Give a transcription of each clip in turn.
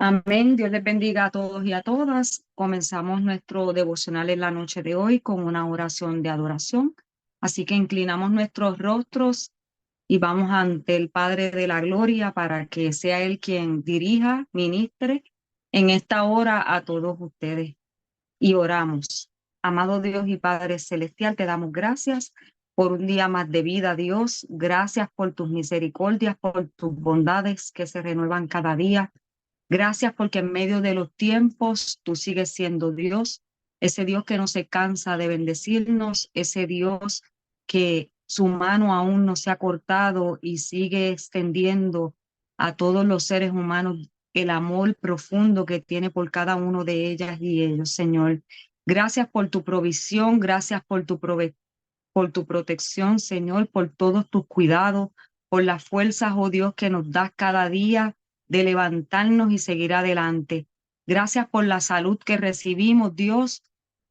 Amén. Dios les bendiga a todos y a todas. Comenzamos nuestro devocional en la noche de hoy con una oración de adoración. Así que inclinamos nuestros rostros y vamos ante el Padre de la Gloria para que sea Él quien dirija, ministre en esta hora a todos ustedes. Y oramos. Amado Dios y Padre Celestial, te damos gracias por un día más de vida, Dios. Gracias por tus misericordias, por tus bondades que se renuevan cada día. Gracias porque en medio de los tiempos tú sigues siendo Dios, ese Dios que no se cansa de bendecirnos, ese Dios que su mano aún no se ha cortado y sigue extendiendo a todos los seres humanos el amor profundo que tiene por cada uno de ellas y ellos, Señor. Gracias por tu provisión, gracias por por tu protección, Señor, por todos tus cuidados, por las fuerzas, oh Dios, que nos das cada día de levantarnos y seguir adelante. Gracias por la salud que recibimos, Dios.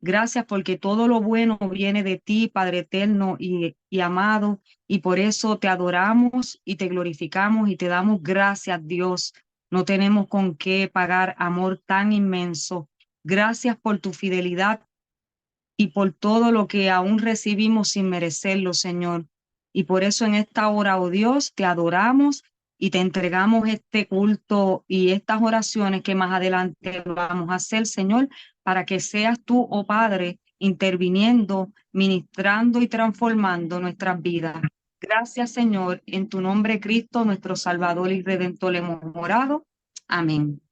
Gracias porque todo lo bueno viene de ti, Padre eterno y amado, y por eso te adoramos y te glorificamos y te damos gracias, Dios. No tenemos con qué pagar amor tan inmenso. Gracias por tu fidelidad y por todo lo que aún recibimos sin merecerlo, Señor. Y por eso en esta hora, oh Dios, te adoramos y te entregamos este culto y estas oraciones que más adelante vamos a hacer, Señor, para que seas tú, oh Padre, interviniendo, ministrando y transformando nuestras vidas. Gracias, Señor, en tu nombre, Cristo, nuestro Salvador y Redentor, hemos orado. Amén.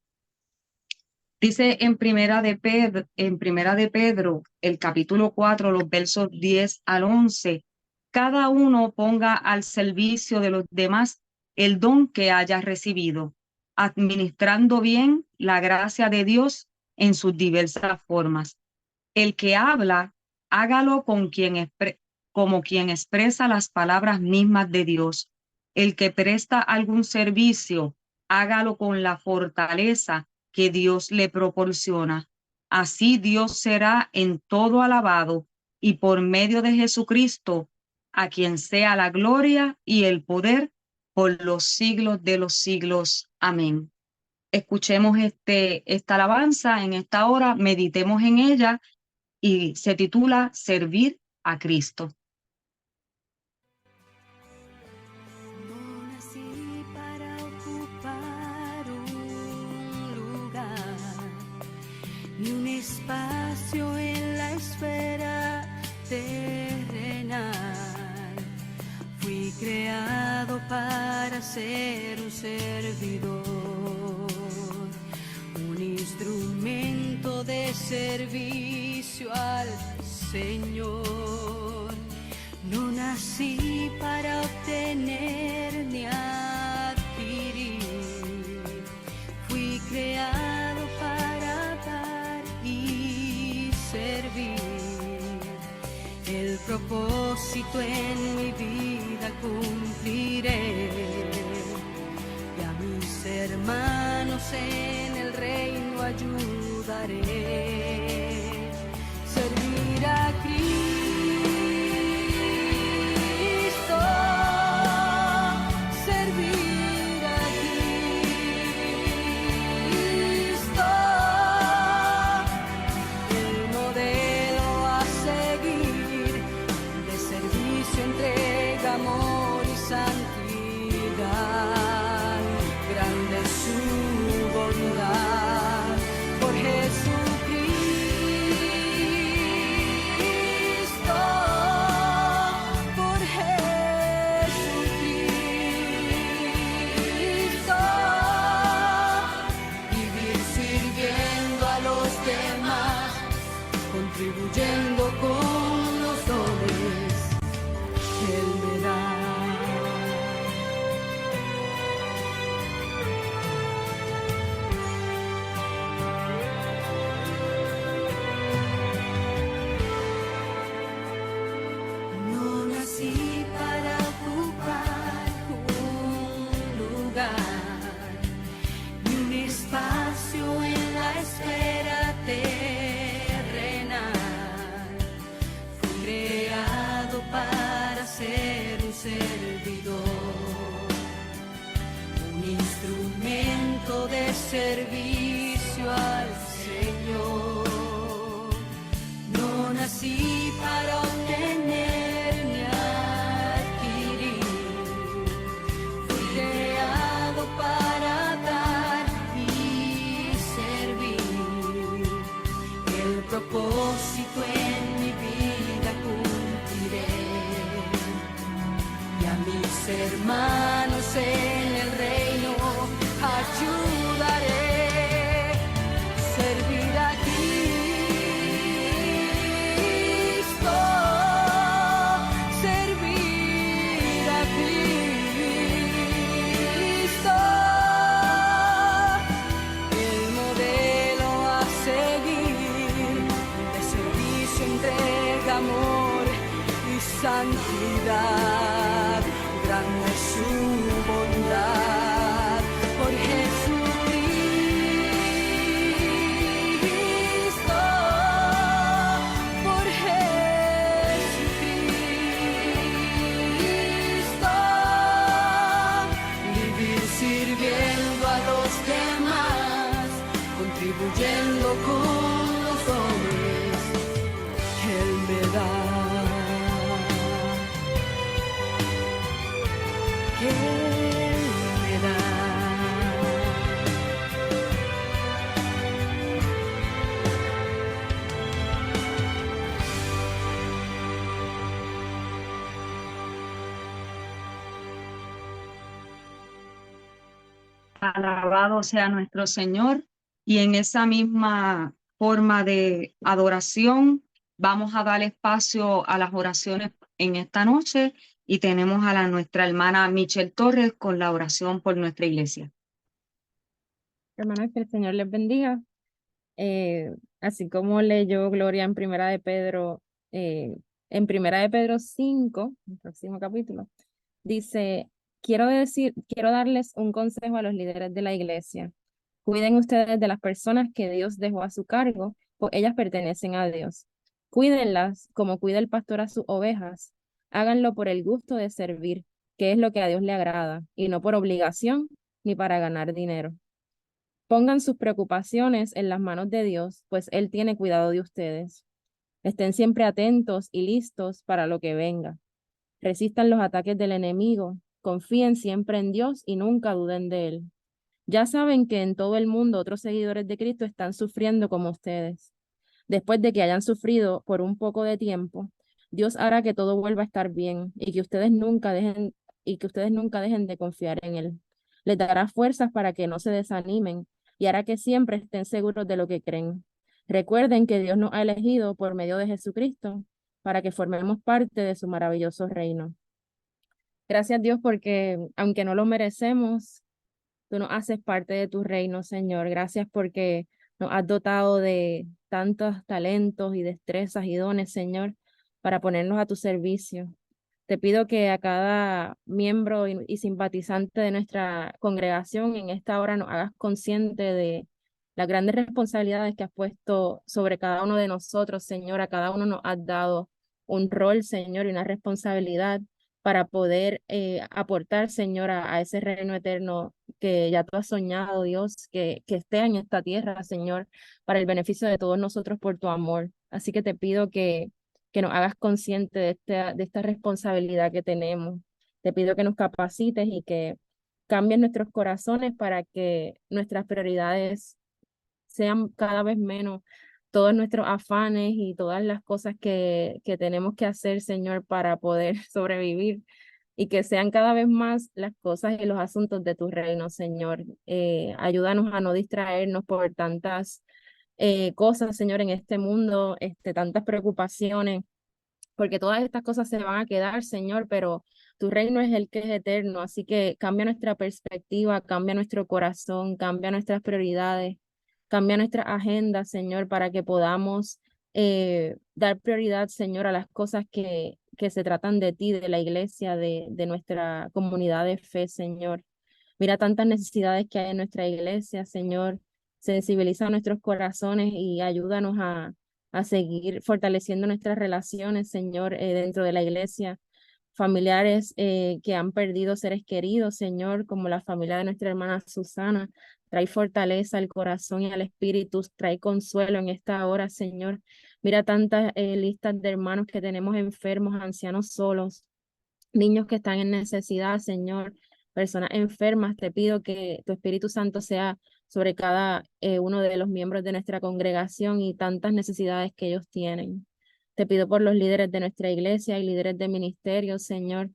Dice en Primera de Pedro, el capítulo 4, los versos 10 al 11, cada uno ponga al servicio de los demás el don que haya recibido, administrando bien la gracia de Dios en sus diversas formas. El que habla, hágalo como quien expresa las palabras mismas de Dios. El que presta algún servicio, hágalo con la fortaleza que Dios le proporciona. Así Dios será en todo alabado y por medio de Jesucristo, a quien sea la gloria y el poder por los siglos de los siglos. Amén. Escuchemos esta alabanza en esta hora, meditemos en ella y se titula Servir a Cristo. No nací para ocupar un lugar, ni un espacio en la esfera terrenal. Fui creado para ser un servidor, un instrumento de servicio al Señor. No nací para obtener ni adquirir, fui creado para dar y servir. El propósito en mi vida cumpliré, y a mis hermanos en el reino ayudaré. Servir a Cristo, servir a Cristo, el modelo a seguir de servicio, entrega, amor y santidad. Grande es su bondad por Jesucristo. Contribuyendo con los dones que Él me da. No nací para ocupar un lugar, ni un espacio en la esfera para ser un servidor, un instrumento de servicio servicio al Señor. No nací para obtener ni adquirir, fui creado para dar y servir. El propósito en mi vida cumpliré, y a mis hermanos en el reino ayudaré. Servir a Cristo, servir a Cristo, el modelo a seguir de servicio, entrega, amor y santidad. Grande es su bondad por Jesucristo, por Jesucristo. Vivir sirviendo a los demás, contribuyendo con los dones que Él me da. Que Él me da. Alabado sea nuestro Señor. Y en esa misma forma de adoración, vamos a dar espacio a las oraciones en esta noche y tenemos a nuestra hermana Michelle Torres con la oración por nuestra iglesia. Hermanos, que el Señor les bendiga. Así como leyó Gloria en Primera de Pedro, en Primera de Pedro 5, el próximo capítulo, dice, quiero darles un consejo a los líderes de la iglesia. Cuiden ustedes de las personas que Dios dejó a su cargo, pues ellas pertenecen a Dios. Cuídenlas como cuida el pastor a sus ovejas. Háganlo por el gusto de servir, que es lo que a Dios le agrada, y no por obligación ni para ganar dinero. Pongan sus preocupaciones en las manos de Dios, pues Él tiene cuidado de ustedes. Estén siempre atentos y listos para lo que venga. Resistan los ataques del enemigo, confíen siempre en Dios y nunca duden de Él. Ya saben que en todo el mundo otros seguidores de Cristo están sufriendo como ustedes. Después de que hayan sufrido por un poco de tiempo, Dios hará que todo vuelva a estar bien y que ustedes nunca dejen de confiar en Él. Les dará fuerzas para que no se desanimen y hará que siempre estén seguros de lo que creen. Recuerden que Dios nos ha elegido por medio de Jesucristo para que formemos parte de su maravilloso reino. Gracias, Dios, porque aunque no lo merecemos, tú nos haces parte de tu reino, Señor. Gracias porque nos has dotado de tantos talentos y destrezas y dones, Señor, para ponernos a tu servicio. Te pido que a cada miembro y simpatizante de nuestra congregación en esta hora nos hagas consciente de las grandes responsabilidades que has puesto sobre cada uno de nosotros, Señor. A cada uno nos has dado un rol, Señor, y una responsabilidad para poder aportar, Señor, a ese reino eterno que ya tú has soñado, Dios, que esté en esta tierra, Señor, para el beneficio de todos nosotros por tu amor. Así que te pido que nos hagas consciente de esta responsabilidad que tenemos. Te pido que nos capacites y que cambies nuestros corazones para que nuestras prioridades sean cada vez menos todos nuestros afanes y todas las cosas que tenemos que hacer, Señor, para poder sobrevivir, y que sean cada vez más las cosas y los asuntos de tu reino, Señor. Ayúdanos a no distraernos por tantas cosas, Señor, en este mundo, tantas preocupaciones, porque todas estas cosas se van a quedar, Señor, pero tu reino es el que es eterno, así que cambia nuestra perspectiva, cambia nuestro corazón, cambia nuestras prioridades, cambia nuestra agenda, Señor, para que podamos dar prioridad, Señor, a las cosas que se tratan de ti, de la iglesia, de nuestra comunidad de fe, Señor. Mira tantas necesidades que hay en nuestra iglesia, Señor. Sensibiliza nuestros corazones y ayúdanos a seguir fortaleciendo nuestras relaciones, Señor, dentro de la iglesia. Familiares que han perdido seres queridos, Señor, como la familia de nuestra hermana Susana. Trae fortaleza al corazón y al espíritu, trae consuelo en esta hora, Señor. Mira tantas listas de hermanos que tenemos enfermos, ancianos solos, niños que están en necesidad, Señor, personas enfermas. Te pido que tu Espíritu Santo sea sobre cada uno de los miembros de nuestra congregación y tantas necesidades que ellos tienen. Te pido por los líderes de nuestra iglesia y líderes de ministerio, Señor.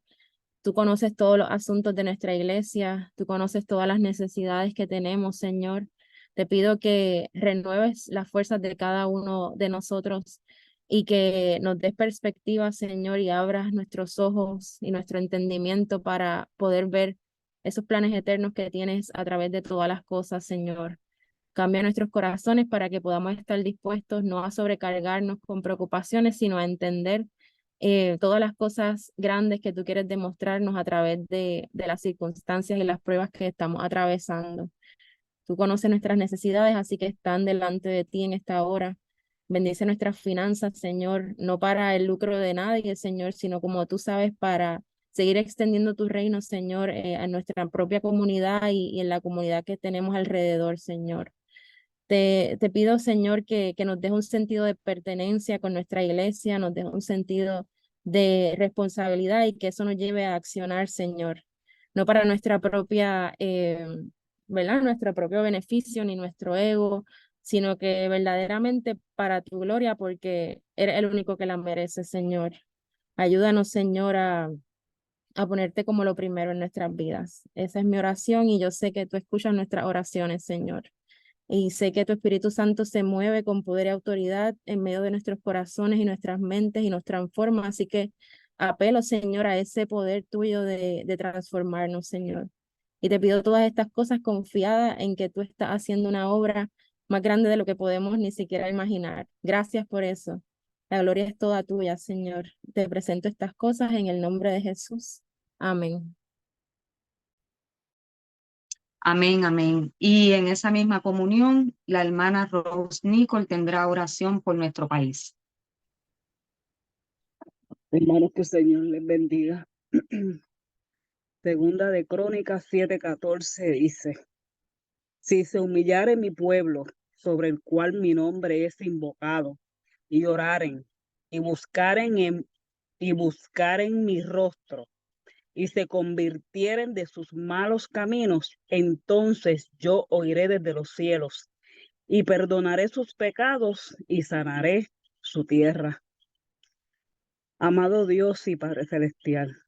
Tú conoces todos los asuntos de nuestra iglesia, tú conoces todas las necesidades que tenemos, Señor. Te pido que renueves las fuerzas de cada uno de nosotros y que nos des perspectiva, Señor, y abras nuestros ojos y nuestro entendimiento para poder ver esos planes eternos que tienes a través de todas las cosas, Señor. Cambia nuestros corazones para que podamos estar dispuestos no a sobrecargarnos con preocupaciones, sino a entender todas las cosas grandes que tú quieres demostrarnos a través de las circunstancias y las pruebas que estamos atravesando. Tú conoces nuestras necesidades, así que están delante de ti en esta hora. Bendice nuestras finanzas, Señor, no para el lucro de nadie, Señor, sino como tú sabes, para seguir extendiendo tu reino, Señor, a nuestra propia comunidad y en la comunidad que tenemos alrededor, Señor. Te pido, Señor, que nos des un sentido de pertenencia con nuestra iglesia, nos des un sentido de responsabilidad y que eso nos lleve a accionar, Señor, no para nuestra propia, ¿verdad? Nuestro propio beneficio ni nuestro ego, sino que verdaderamente para tu gloria, porque eres el único que la merece, Señor. Ayúdanos, Señor, a ponerte como lo primero en nuestras vidas. Esa es mi oración y yo sé que tú escuchas nuestras oraciones, Señor. Y sé que tu Espíritu Santo se mueve con poder y autoridad en medio de nuestros corazones y nuestras mentes y nos transforma. Así que apelo, Señor, a ese poder tuyo de transformarnos, Señor. Y te pido todas estas cosas confiada en que tú estás haciendo una obra más grande de lo que podemos ni siquiera imaginar. Gracias por eso. La gloria es toda tuya, Señor. Te presento estas cosas en el nombre de Jesús. Amén. Amén, amén. Y en esa misma comunión, la hermana Rose Nicole tendrá oración por nuestro país. Hermanos, que el Señor les bendiga. Segunda de Crónicas 7:14 dice: si se humillare mi pueblo, sobre el cual mi nombre es invocado, y oraren, y buscaren mi rostro, y se convirtieren de sus malos caminos, entonces yo oiré desde los cielos, y perdonaré sus pecados, y sanaré su tierra. Amado Dios y Padre Celestial,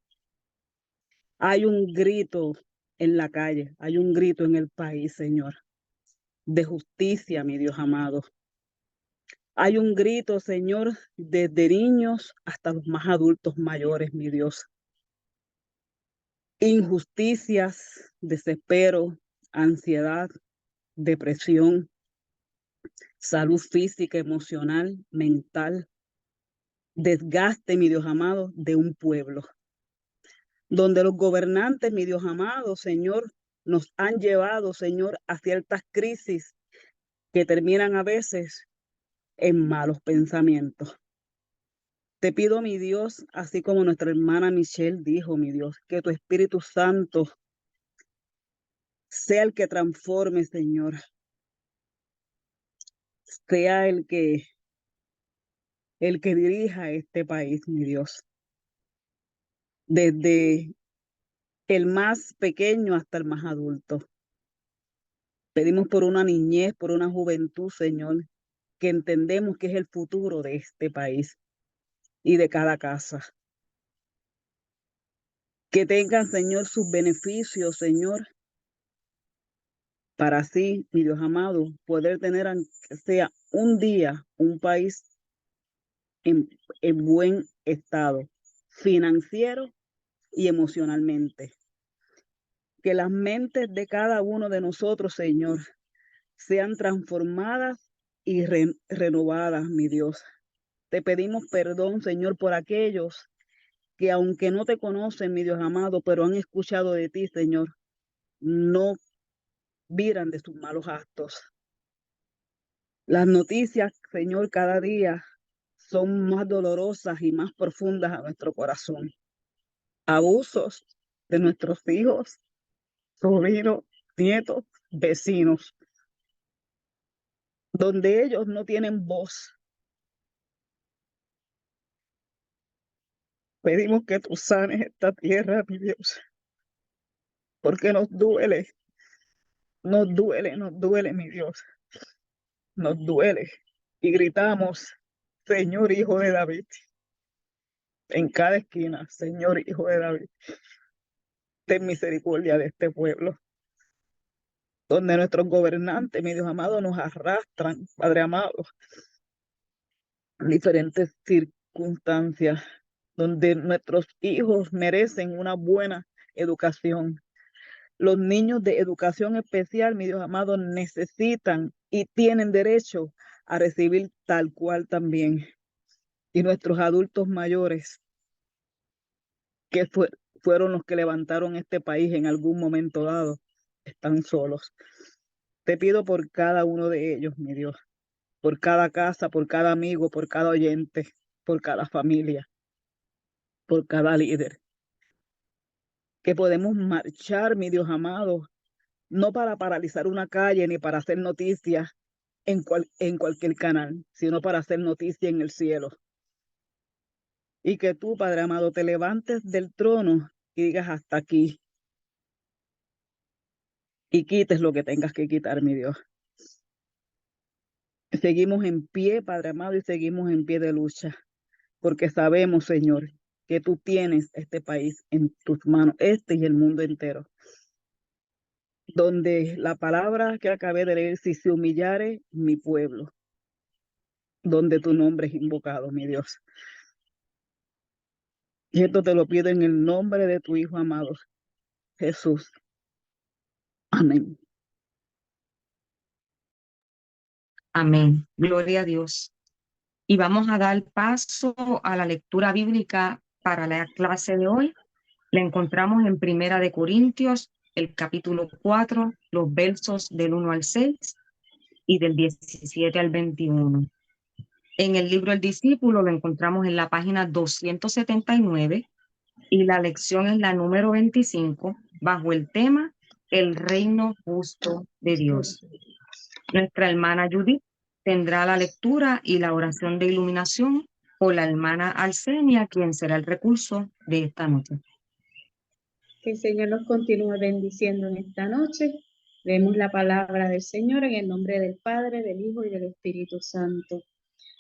hay un grito en la calle, hay un grito en el país, Señor, de justicia, mi Dios amado. Hay un grito, Señor, desde niños hasta los más adultos mayores, mi Dios. Injusticias, desespero, ansiedad, depresión, salud física, emocional, mental, desgaste, mi Dios amado, de un pueblo, donde los gobernantes, mi Dios amado, Señor, nos han llevado, Señor, a ciertas crisis que terminan a veces en malos pensamientos. Te pido, mi Dios, así como nuestra hermana Michelle dijo, mi Dios, que tu Espíritu Santo sea el que transforme, Señor, sea el que dirija este país, mi Dios, desde el más pequeño hasta el más adulto. Pedimos por una niñez, por una juventud, Señor, que entendemos que es el futuro de este país y de cada casa. Que tengan, Señor, sus beneficios, Señor, para así, mi Dios amado, poder tener, aunque sea un día, un país en buen estado, financiero y emocionalmente. Que las mentes de cada uno de nosotros, Señor, sean transformadas y renovadas, mi Dios. Te pedimos perdón, Señor, por aquellos que aunque no te conocen, mi Dios amado, pero han escuchado de ti, Señor, no viran de sus malos actos. Las noticias, Señor, cada día son más dolorosas y más profundas a nuestro corazón. Abusos de nuestros hijos, sobrinos, nietos, vecinos, donde ellos no tienen voz. Pedimos que tú sanes esta tierra, mi Dios, porque nos duele, mi Dios, nos duele. Y gritamos, Señor Hijo de David, en cada esquina, Señor Hijo de David, ten misericordia de este pueblo, donde nuestros gobernantes, mi Dios amado, nos arrastran, Padre amado, diferentes circunstancias, donde nuestros hijos merecen una buena educación. Los niños de educación especial, mi Dios amado, necesitan y tienen derecho a recibir tal cual también. Y nuestros adultos mayores, que fueron los que levantaron este país en algún momento dado, están solos. Te pido por cada uno de ellos, mi Dios, por cada casa, por cada amigo, por cada oyente, por cada familia, por cada líder, que podemos marchar, mi Dios amado, no para paralizar una calle ni para hacer noticias en cualquier canal, sino para hacer noticia en el cielo. Y que tú, Padre amado, te levantes del trono y digas hasta aquí y quites lo que tengas que quitar, mi Dios. Seguimos en pie, Padre amado, y seguimos en pie de lucha, porque sabemos, Señor, que tú tienes este país en tus manos, este y el mundo entero, donde la palabra que acabé de leer, si se humillare mi pueblo, donde tu nombre es invocado, mi Dios. Y esto te lo pido en el nombre de tu Hijo amado, Jesús. Amén. Amén. Gloria a Dios. Y vamos a dar paso a la lectura bíblica para la clase de hoy. La encontramos en Primera de Corintios, el capítulo 4, los versos del 1 al 6 y del 17 al 21. En el libro El Discípulo lo encontramos en la página 279 y la lección es la número 25 bajo el tema El reino justo de Dios. Nuestra hermana Judith tendrá la lectura y la oración de iluminación por la hermana Alcenia, quien será el recurso de esta noche. Que el Señor nos continúe bendiciendo en esta noche. Leemos la palabra del Señor en el nombre del Padre, del Hijo y del Espíritu Santo.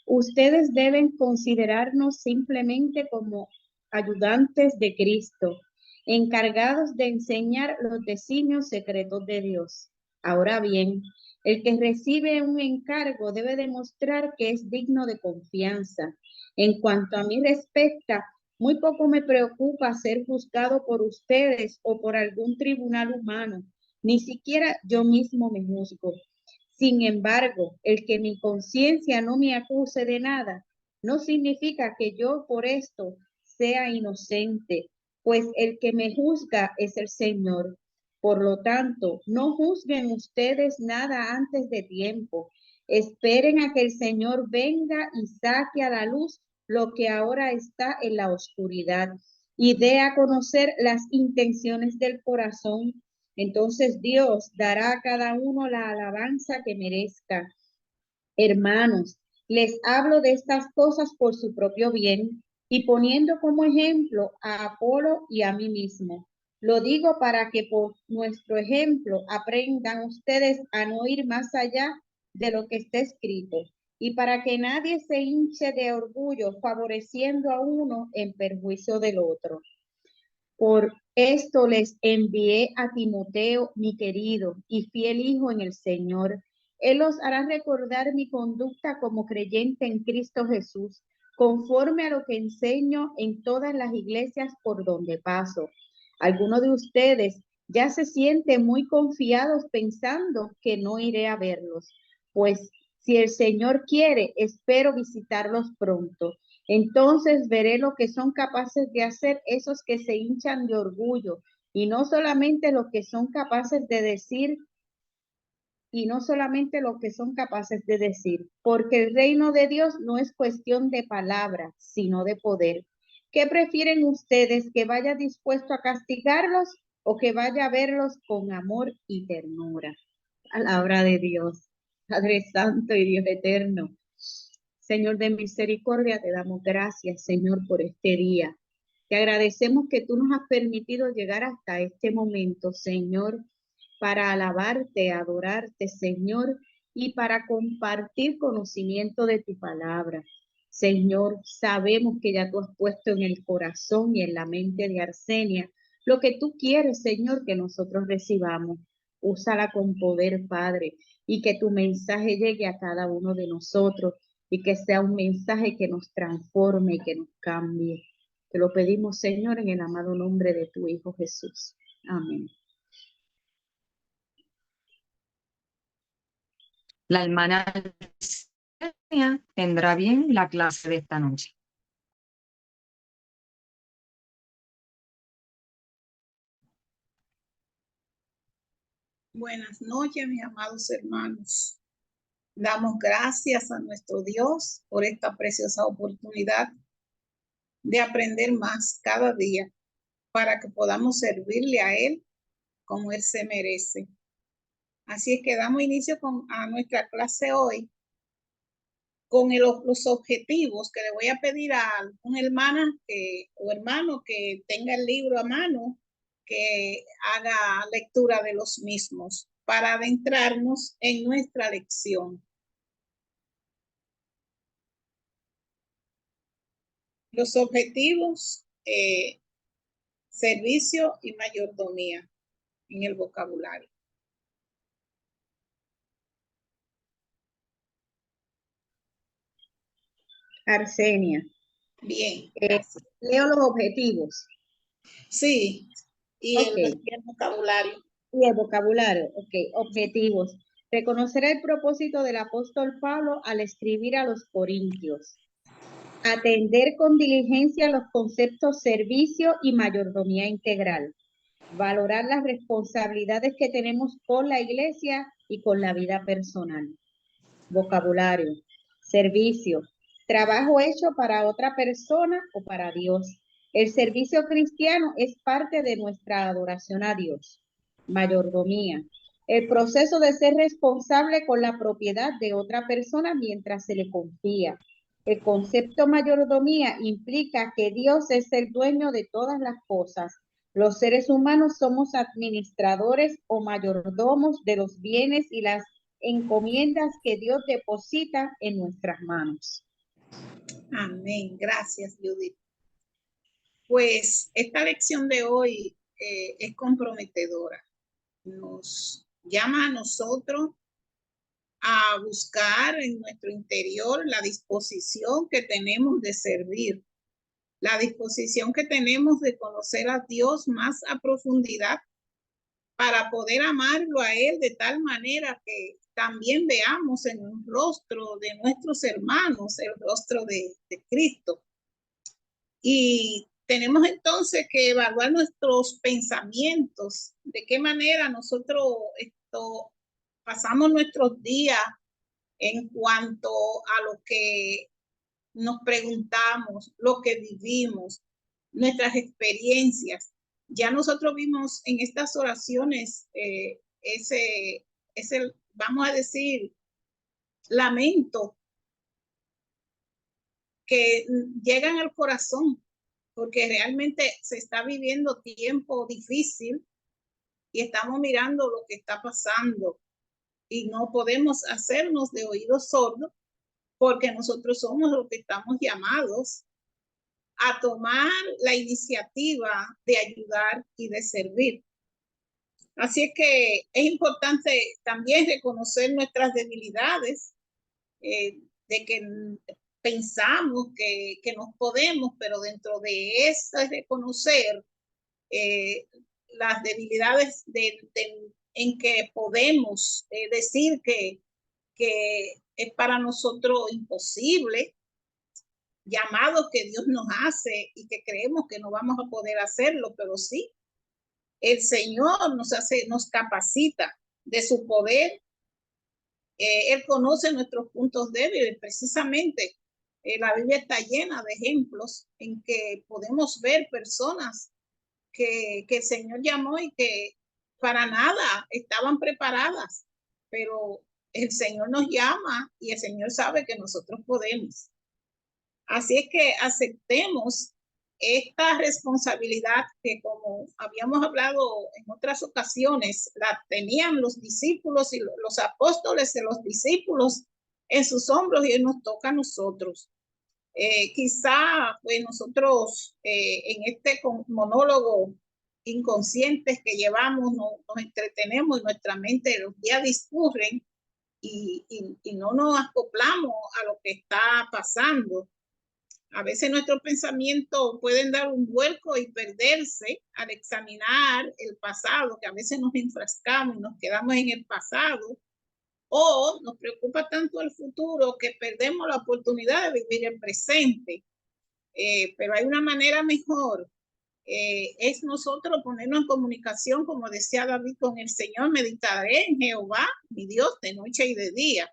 Ustedes deben considerarnos simplemente como ayudantes de Cristo, encargados de enseñar los designios secretos de Dios. Ahora bien, el que recibe un encargo debe demostrar que es digno de confianza. En cuanto a mí respecta, muy poco me preocupa ser juzgado por ustedes o por algún tribunal humano. Ni siquiera yo mismo me juzgo. Sin embargo, el que mi conciencia no me acuse de nada, no significa que yo por esto sea inocente, pues el que me juzga es el Señor. Por lo tanto, no juzguen ustedes nada antes de tiempo. Esperen a que el Señor venga y saque a la luz lo que ahora está en la oscuridad y dé a conocer las intenciones del corazón. Entonces Dios dará a cada uno la alabanza que merezca. Hermanos, les hablo de estas cosas por su propio bien y poniendo como ejemplo a Apolo y a mí mismo. Lo digo para que por nuestro ejemplo aprendan ustedes a no ir más allá de lo que está escrito y para que nadie se hinche de orgullo favoreciendo a uno en perjuicio del otro. Por esto les envié a Timoteo, mi querido y fiel hijo en el Señor. Él os hará recordar mi conducta como creyente en Cristo Jesús, conforme a lo que enseño en todas las iglesias por donde paso. Algunos de ustedes ya se sienten muy confiados pensando que no iré a verlos, pues si el Señor quiere, espero visitarlos pronto. Entonces veré lo que son capaces de hacer esos que se hinchan de orgullo y no solamente lo que son capaces de decir porque el reino de Dios no es cuestión de palabras, sino de poder. ¿Qué prefieren ustedes, que vaya dispuesto a castigarlos o que vaya a verlos con amor y ternura? Palabra de Dios, Padre Santo y Dios eterno. Señor de misericordia, te damos gracias, Señor, por este día. Te agradecemos que tú nos has permitido llegar hasta este momento, Señor, para alabarte, adorarte, Señor, y para compartir conocimiento de tu palabra. Señor, sabemos que ya tú has puesto en el corazón y en la mente de Arsenia lo que tú quieres, Señor, que nosotros recibamos. Úsala con poder, Padre, y que tu mensaje llegue a cada uno de nosotros y que sea un mensaje que nos transforme y que nos cambie. Te lo pedimos, Señor, en el amado nombre de tu Hijo Jesús. Amén. La hermana tendrá bien la clase de esta noche. Buenas noches, mis amados hermanos. Damos gracias a nuestro Dios por esta preciosa oportunidad de aprender más cada día para que podamos servirle a Él como Él se merece. Así es que damos inicio a nuestra clase hoy con los objetivos que le voy a pedir a una hermana o hermano que tenga el libro a mano, que haga lectura de los mismos para adentrarnos en nuestra lección. Los objetivos, servicio y mayordomía en el vocabulario. Arsenia. Bien. Leo los objetivos. Sí, y Okay. el vocabulario. Y el vocabulario, ok. Objetivos. Reconocer el propósito del apóstol Pablo al escribir a los Corintios. Atender con diligencia los conceptos servicio y mayordomía integral. Valorar las responsabilidades que tenemos con la iglesia y con la vida personal. Vocabulario. Servicio. Trabajo hecho para otra persona o para Dios. El servicio cristiano es parte de nuestra adoración a Dios. Mayordomía. El proceso de ser responsable con la propiedad de otra persona mientras se le confía. El concepto mayordomía implica que Dios es el dueño de todas las cosas. Los seres humanos somos administradores o mayordomos de los bienes y las encomiendas que Dios deposita en nuestras manos. Amén. Gracias, Judith. Pues esta lección de hoy es comprometedora. Nos llama a nosotros a buscar en nuestro interior la disposición que tenemos de servir, la disposición que tenemos de conocer a Dios más a profundidad para poder amarlo a Él de tal manera que también veamos en el rostro de nuestros hermanos el rostro de Cristo. Y tenemos entonces que evaluar nuestros pensamientos, de qué manera nosotros pasamos nuestros días en cuanto a lo que nos preguntamos, lo que vivimos, nuestras experiencias. Ya nosotros vimos en estas oraciones ese, vamos a decir, lamento que llegan al corazón, porque realmente se está viviendo tiempo difícil y estamos mirando lo que está pasando y no podemos hacernos de oídos sordos porque nosotros somos los que estamos llamados a tomar la iniciativa de ayudar y de servir. Así es que es importante también reconocer nuestras debilidades, de que pensamos que nos podemos, pero dentro de eso es reconocer las debilidades en que podemos decir que es para nosotros imposible, llamados que Dios nos hace y que creemos que no vamos a poder hacerlo, pero sí, el Señor nos capacita de su poder. Él conoce nuestros puntos débiles, precisamente. La Biblia está llena de ejemplos en que podemos ver personas que el Señor llamó y que para nada estaban preparadas, pero el Señor nos llama y el Señor sabe que nosotros podemos. Así es que aceptemos esta responsabilidad que, como habíamos hablado en otras ocasiones, la tenían los discípulos y los apóstoles de los discípulos en sus hombros, y nos toca a nosotros. Quizá pues nosotros en este monólogo inconscientes que llevamos nos entretenemos y nuestra mente, los días discurren y no nos acoplamos a lo que está pasando. A veces nuestros pensamientos pueden dar un vuelco y perderse al examinar el pasado, que a veces nos enfrascamos y nos quedamos en el pasado, o nos preocupa tanto el futuro que perdemos la oportunidad de vivir el presente. Pero hay una manera mejor. Es nosotros ponernos en comunicación, como decía David, con el Señor. Meditaré en Jehová, mi Dios, de noche y de día.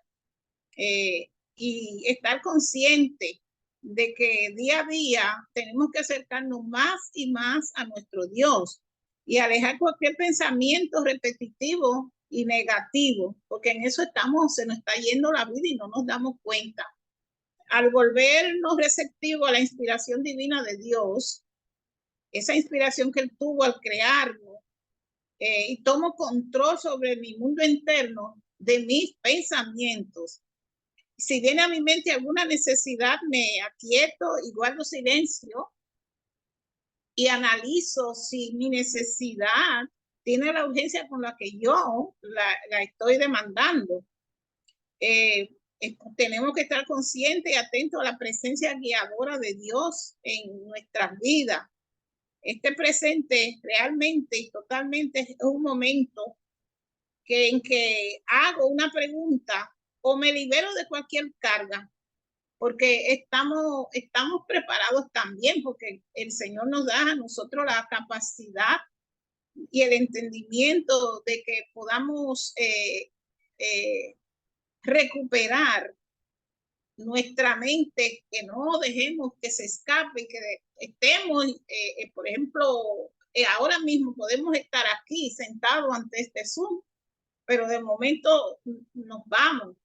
Y estar consciente de que día a día tenemos que acercarnos más y más a nuestro Dios y alejar cualquier pensamiento repetitivo y negativo, porque en eso se nos está yendo la vida y no nos damos cuenta. Al volvernos receptivos a la inspiración divina de Dios, esa inspiración que Él tuvo al crearnos, y tomo control sobre mi mundo interno, de mis pensamientos. Si viene a mi mente alguna necesidad, me aquieto y guardo silencio y analizo si mi necesidad tiene la urgencia con la que yo la estoy demandando. Tenemos que estar conscientes y atentos a la presencia guiadora de Dios en nuestras vidas. Este presente realmente y totalmente es un momento en que hago una pregunta o me libero de cualquier carga, porque estamos preparados también, porque el Señor nos da a nosotros la capacidad y el entendimiento de que podamos recuperar nuestra mente, que no dejemos que se escape, que estemos, por ejemplo, ahora mismo podemos estar aquí sentados ante este Zoom, pero de momento nos vamos.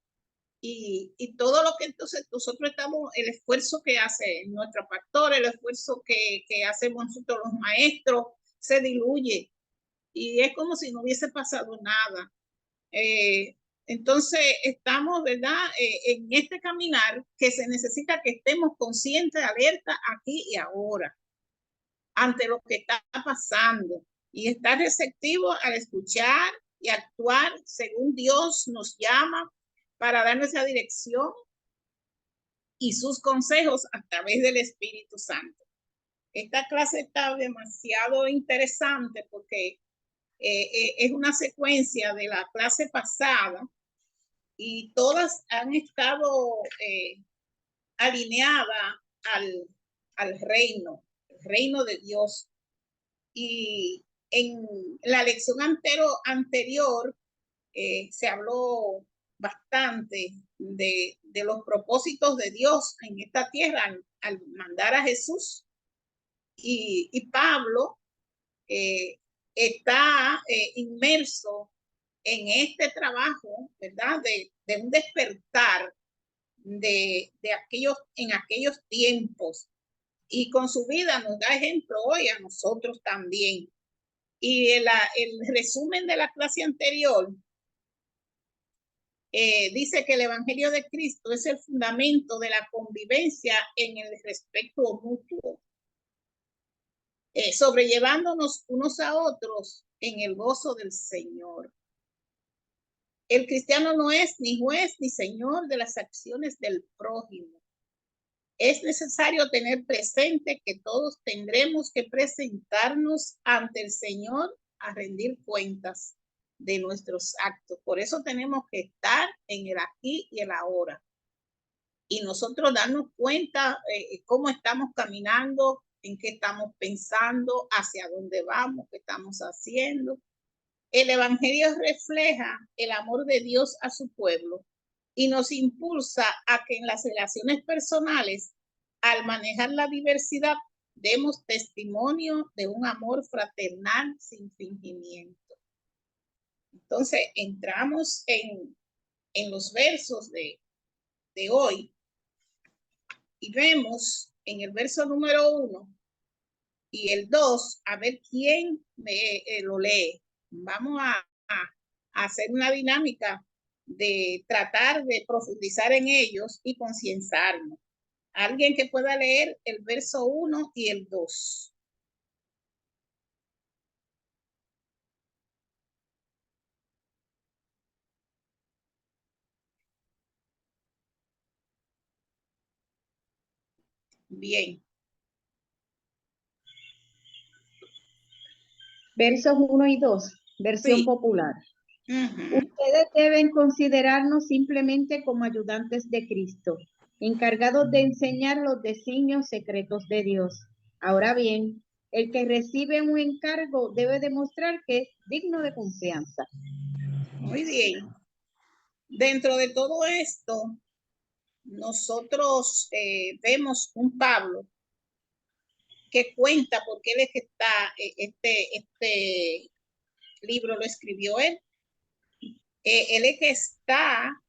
Y todo lo que entonces nosotros estamos, el esfuerzo que hace nuestro pastor, el esfuerzo que hacemos nosotros los maestros, se diluye y es como si no hubiese pasado nada. Entonces estamos, ¿verdad?, en este caminar que se necesita que estemos conscientes, alerta aquí y ahora, ante lo que está pasando, y estar receptivos al escuchar y actuar según Dios nos llama para darnos esa dirección y sus consejos a través del Espíritu Santo. Esta clase está demasiado interesante porque es una secuencia de la clase pasada y todas han estado alineadas al reino, el reino de Dios. Y en la lección anterior se habló bastante de los propósitos de Dios en esta tierra al mandar a Jesús. Y Pablo está inmerso en este trabajo, ¿verdad?, de un despertar en aquellos tiempos. Y con su vida nos da ejemplo hoy a nosotros también. Y el resumen de la clase anterior dice que el Evangelio de Cristo es el fundamento de la convivencia en el respeto mutuo, sobrellevándonos unos a otros en el gozo del Señor. El cristiano no es ni juez ni señor de las acciones del prójimo. Es necesario tener presente que todos tendremos que presentarnos ante el Señor a rendir cuentas de nuestros actos. Por eso tenemos que estar en el aquí y el ahora. Y nosotros darnos cuenta cómo estamos caminando, en qué estamos pensando, hacia dónde vamos, qué estamos haciendo. El Evangelio refleja el amor de Dios a su pueblo y nos impulsa a que en las relaciones personales, al manejar la diversidad, demos testimonio de un amor fraternal sin fingimiento. Entonces entramos en los versos de hoy y vemos en el verso número 1 y el 2, a ver quién lo lee. Vamos a hacer una dinámica de tratar de profundizar en ellos y concienciarnos. Alguien que pueda leer el verso 1 y el 2. Bien. Versos 1 y 2, versión Sí. popular. Uh-huh. Ustedes deben considerarnos simplemente como ayudantes de Cristo, encargados de enseñar los designios secretos de Dios. Ahora bien, el que recibe un encargo debe demostrar que es digno de confianza. Muy bien. Dentro de todo esto, nosotros vemos un Pablo que cuenta, porque él es que está, este libro lo escribió él. Él es que está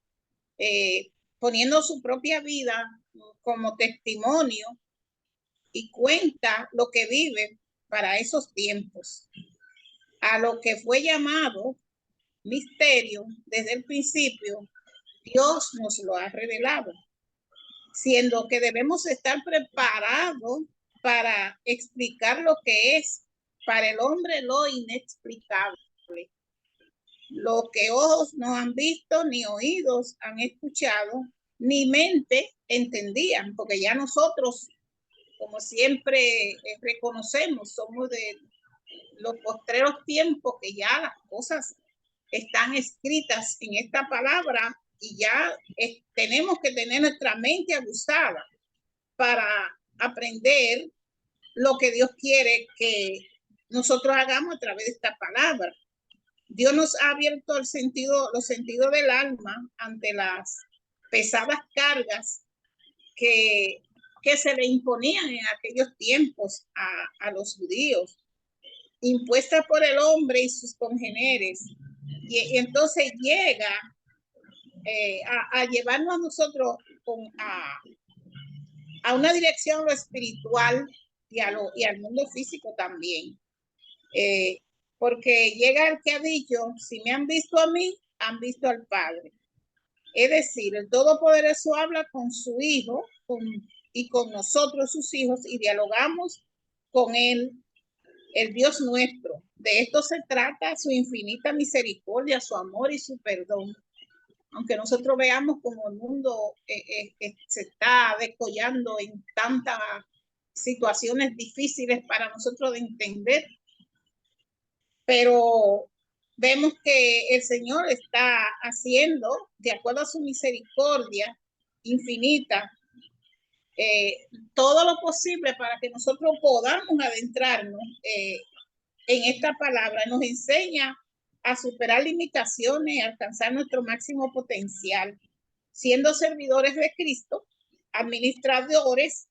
poniendo su propia vida como testimonio y cuenta lo que vive para esos tiempos. A lo que fue llamado misterio desde el principio, Dios nos lo ha revelado, siendo que debemos estar preparados para explicar lo que es para el hombre lo inexplicable, lo que ojos no han visto, ni oídos han escuchado, ni mente entendían, porque ya nosotros, como siempre reconocemos, somos de los postreros tiempos, que ya las cosas están escritas en esta palabra y ya tenemos que tener nuestra mente aguzada para aprender lo que Dios quiere que nosotros hagamos a través de esta palabra. Dios nos ha abierto los sentidos del alma ante las pesadas cargas que se le imponían en aquellos tiempos a los judíos, impuestas por el hombre y sus congéneres. Y entonces llega a llevarnos a nosotros a una dirección lo espiritual y al mundo físico también. Porque llega el que ha dicho, si me han visto a mí, han visto al Padre. Es decir, el Todopoderoso habla con su Hijo y con nosotros, sus hijos, y dialogamos con Él, el Dios nuestro. De esto se trata, su infinita misericordia, su amor y su perdón. Aunque nosotros veamos como el mundo se está descollando en tantas situaciones difíciles para nosotros de entender, pero vemos que el Señor está haciendo, de acuerdo a su misericordia infinita, todo lo posible para que nosotros podamos adentrarnos en esta palabra. Nos enseña a superar limitaciones y alcanzar nuestro máximo potencial, siendo servidores de Cristo, administradores,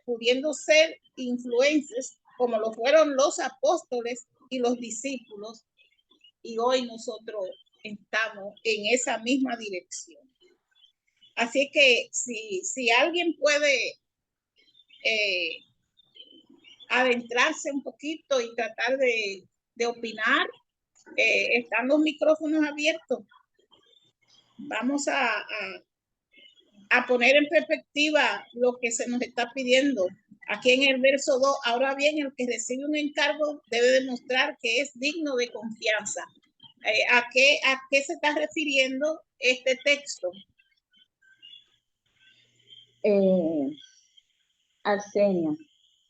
pudiendo ser influencers como lo fueron los apóstoles y los discípulos, y hoy nosotros estamos en esa misma dirección. Así que si alguien puede adentrarse un poquito y tratar de opinar, están los micrófonos abiertos. Vamos a poner en perspectiva lo que se nos está pidiendo. Aquí en el verso 2, ahora bien, el que recibe un encargo debe demostrar que es digno de confianza. ¿A qué se está refiriendo este texto? Arsenio.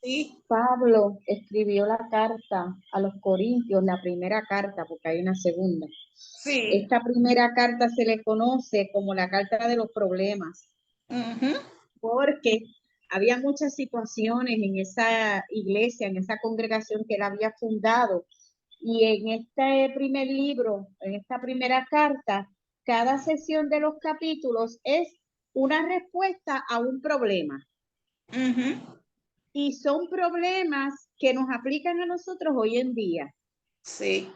Sí. Pablo escribió la carta a los Corintios, la primera carta, porque hay una segunda. Sí. Esta primera carta se le conoce como la carta de los problemas, porque había muchas situaciones en esa iglesia, en esa congregación que él había fundado, y en este primer libro, en esta primera carta, cada sesión de los capítulos es una respuesta a un problema. Y son problemas que nos aplican a nosotros hoy en día. Sí.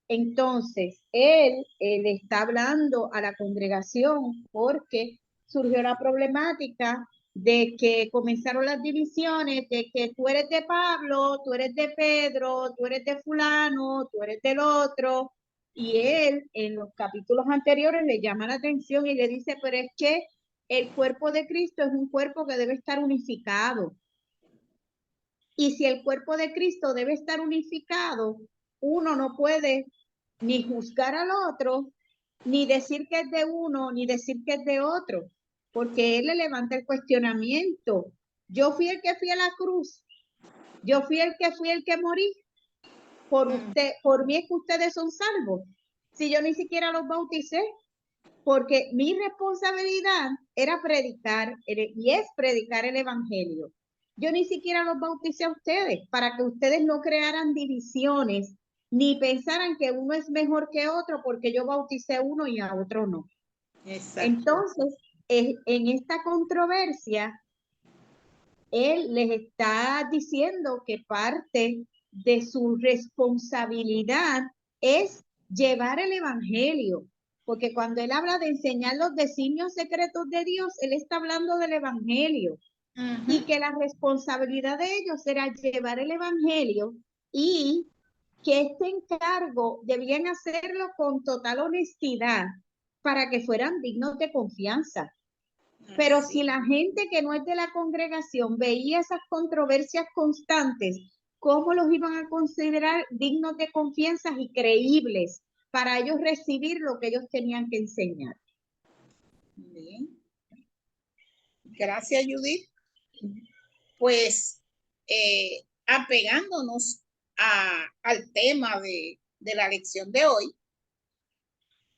Entonces, él le está hablando a la congregación porque surgió la problemática de que comenzaron las divisiones, de que tú eres de Pablo, tú eres de Pedro, tú eres de fulano, tú eres del otro. Y él en los capítulos anteriores le llama la atención y le dice, pero es que el cuerpo de Cristo es un cuerpo que debe estar unificado. Y si el cuerpo de Cristo debe estar unificado, uno no puede ni juzgar al otro, ni decir que es de uno, ni decir que es de otro, porque él le levanta el cuestionamiento. Yo fui el que fui a la cruz, yo fui el que morí. Por mí es que ustedes son salvos. Si yo ni siquiera los bauticé, porque mi responsabilidad era predicar, y es predicar el evangelio. Yo ni siquiera los bauticé a ustedes para que ustedes no crearan divisiones ni pensaran que uno es mejor que otro porque yo bauticé a uno y a otro no. Exacto. Entonces, en esta controversia, él les está diciendo que parte de su responsabilidad es llevar el evangelio, porque cuando él habla de enseñar los designios secretos de Dios, él está hablando del evangelio. Y que la responsabilidad de ellos era llevar el evangelio y que este encargo debían hacerlo con total honestidad para que fueran dignos de confianza. Pero si la gente que no es de la congregación veía esas controversias constantes, ¿cómo los iban a considerar dignos de confianza y creíbles para ellos recibir lo que ellos tenían que enseñar? Bien. Gracias, Judith. Pues apegándonos al tema de la lección de hoy,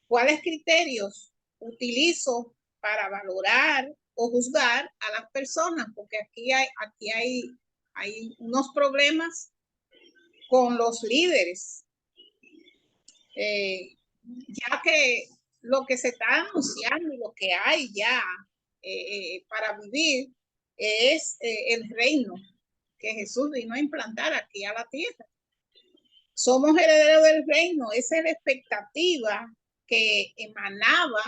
¿cuáles criterios utilizo para valorar o juzgar a las personas? Porque aquí hay unos problemas con los líderes, ya que lo que se está anunciando y lo que hay ya para vivir es el reino que Jesús vino a implantar aquí a la tierra. Somos herederos del reino, esa es la expectativa que emanaba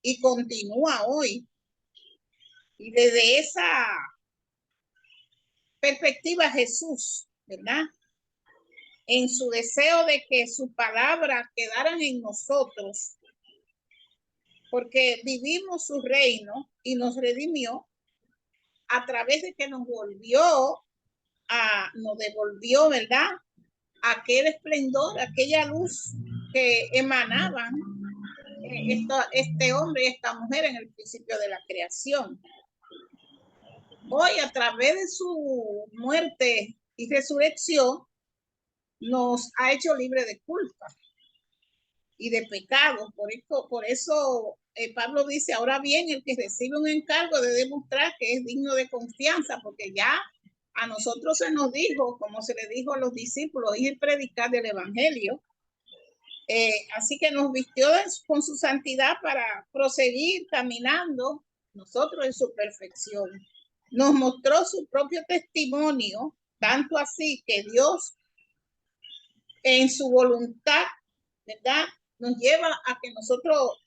y continúa hoy. Y desde esa perspectiva Jesús, ¿verdad? En su deseo de que sus palabras quedaran en nosotros, porque vivimos su reino y nos redimió a través de que nos devolvió, ¿verdad? Aquel esplendor, aquella luz que emanaban este hombre y esta mujer en el principio de la creación. Hoy, a través de su muerte y resurrección, nos ha hecho libre de culpa y de pecado. Por eso Pablo dice, ahora bien, el que recibe un encargo debe demostrar que es digno de confianza, porque ya a nosotros se nos dijo, como se le dijo a los discípulos, ir a predicar del evangelio. Así que nos vistió con su santidad para proseguir caminando nosotros en su perfección. Nos mostró su propio testimonio, tanto así que Dios en su voluntad, ¿verdad? Nos lleva a que nosotros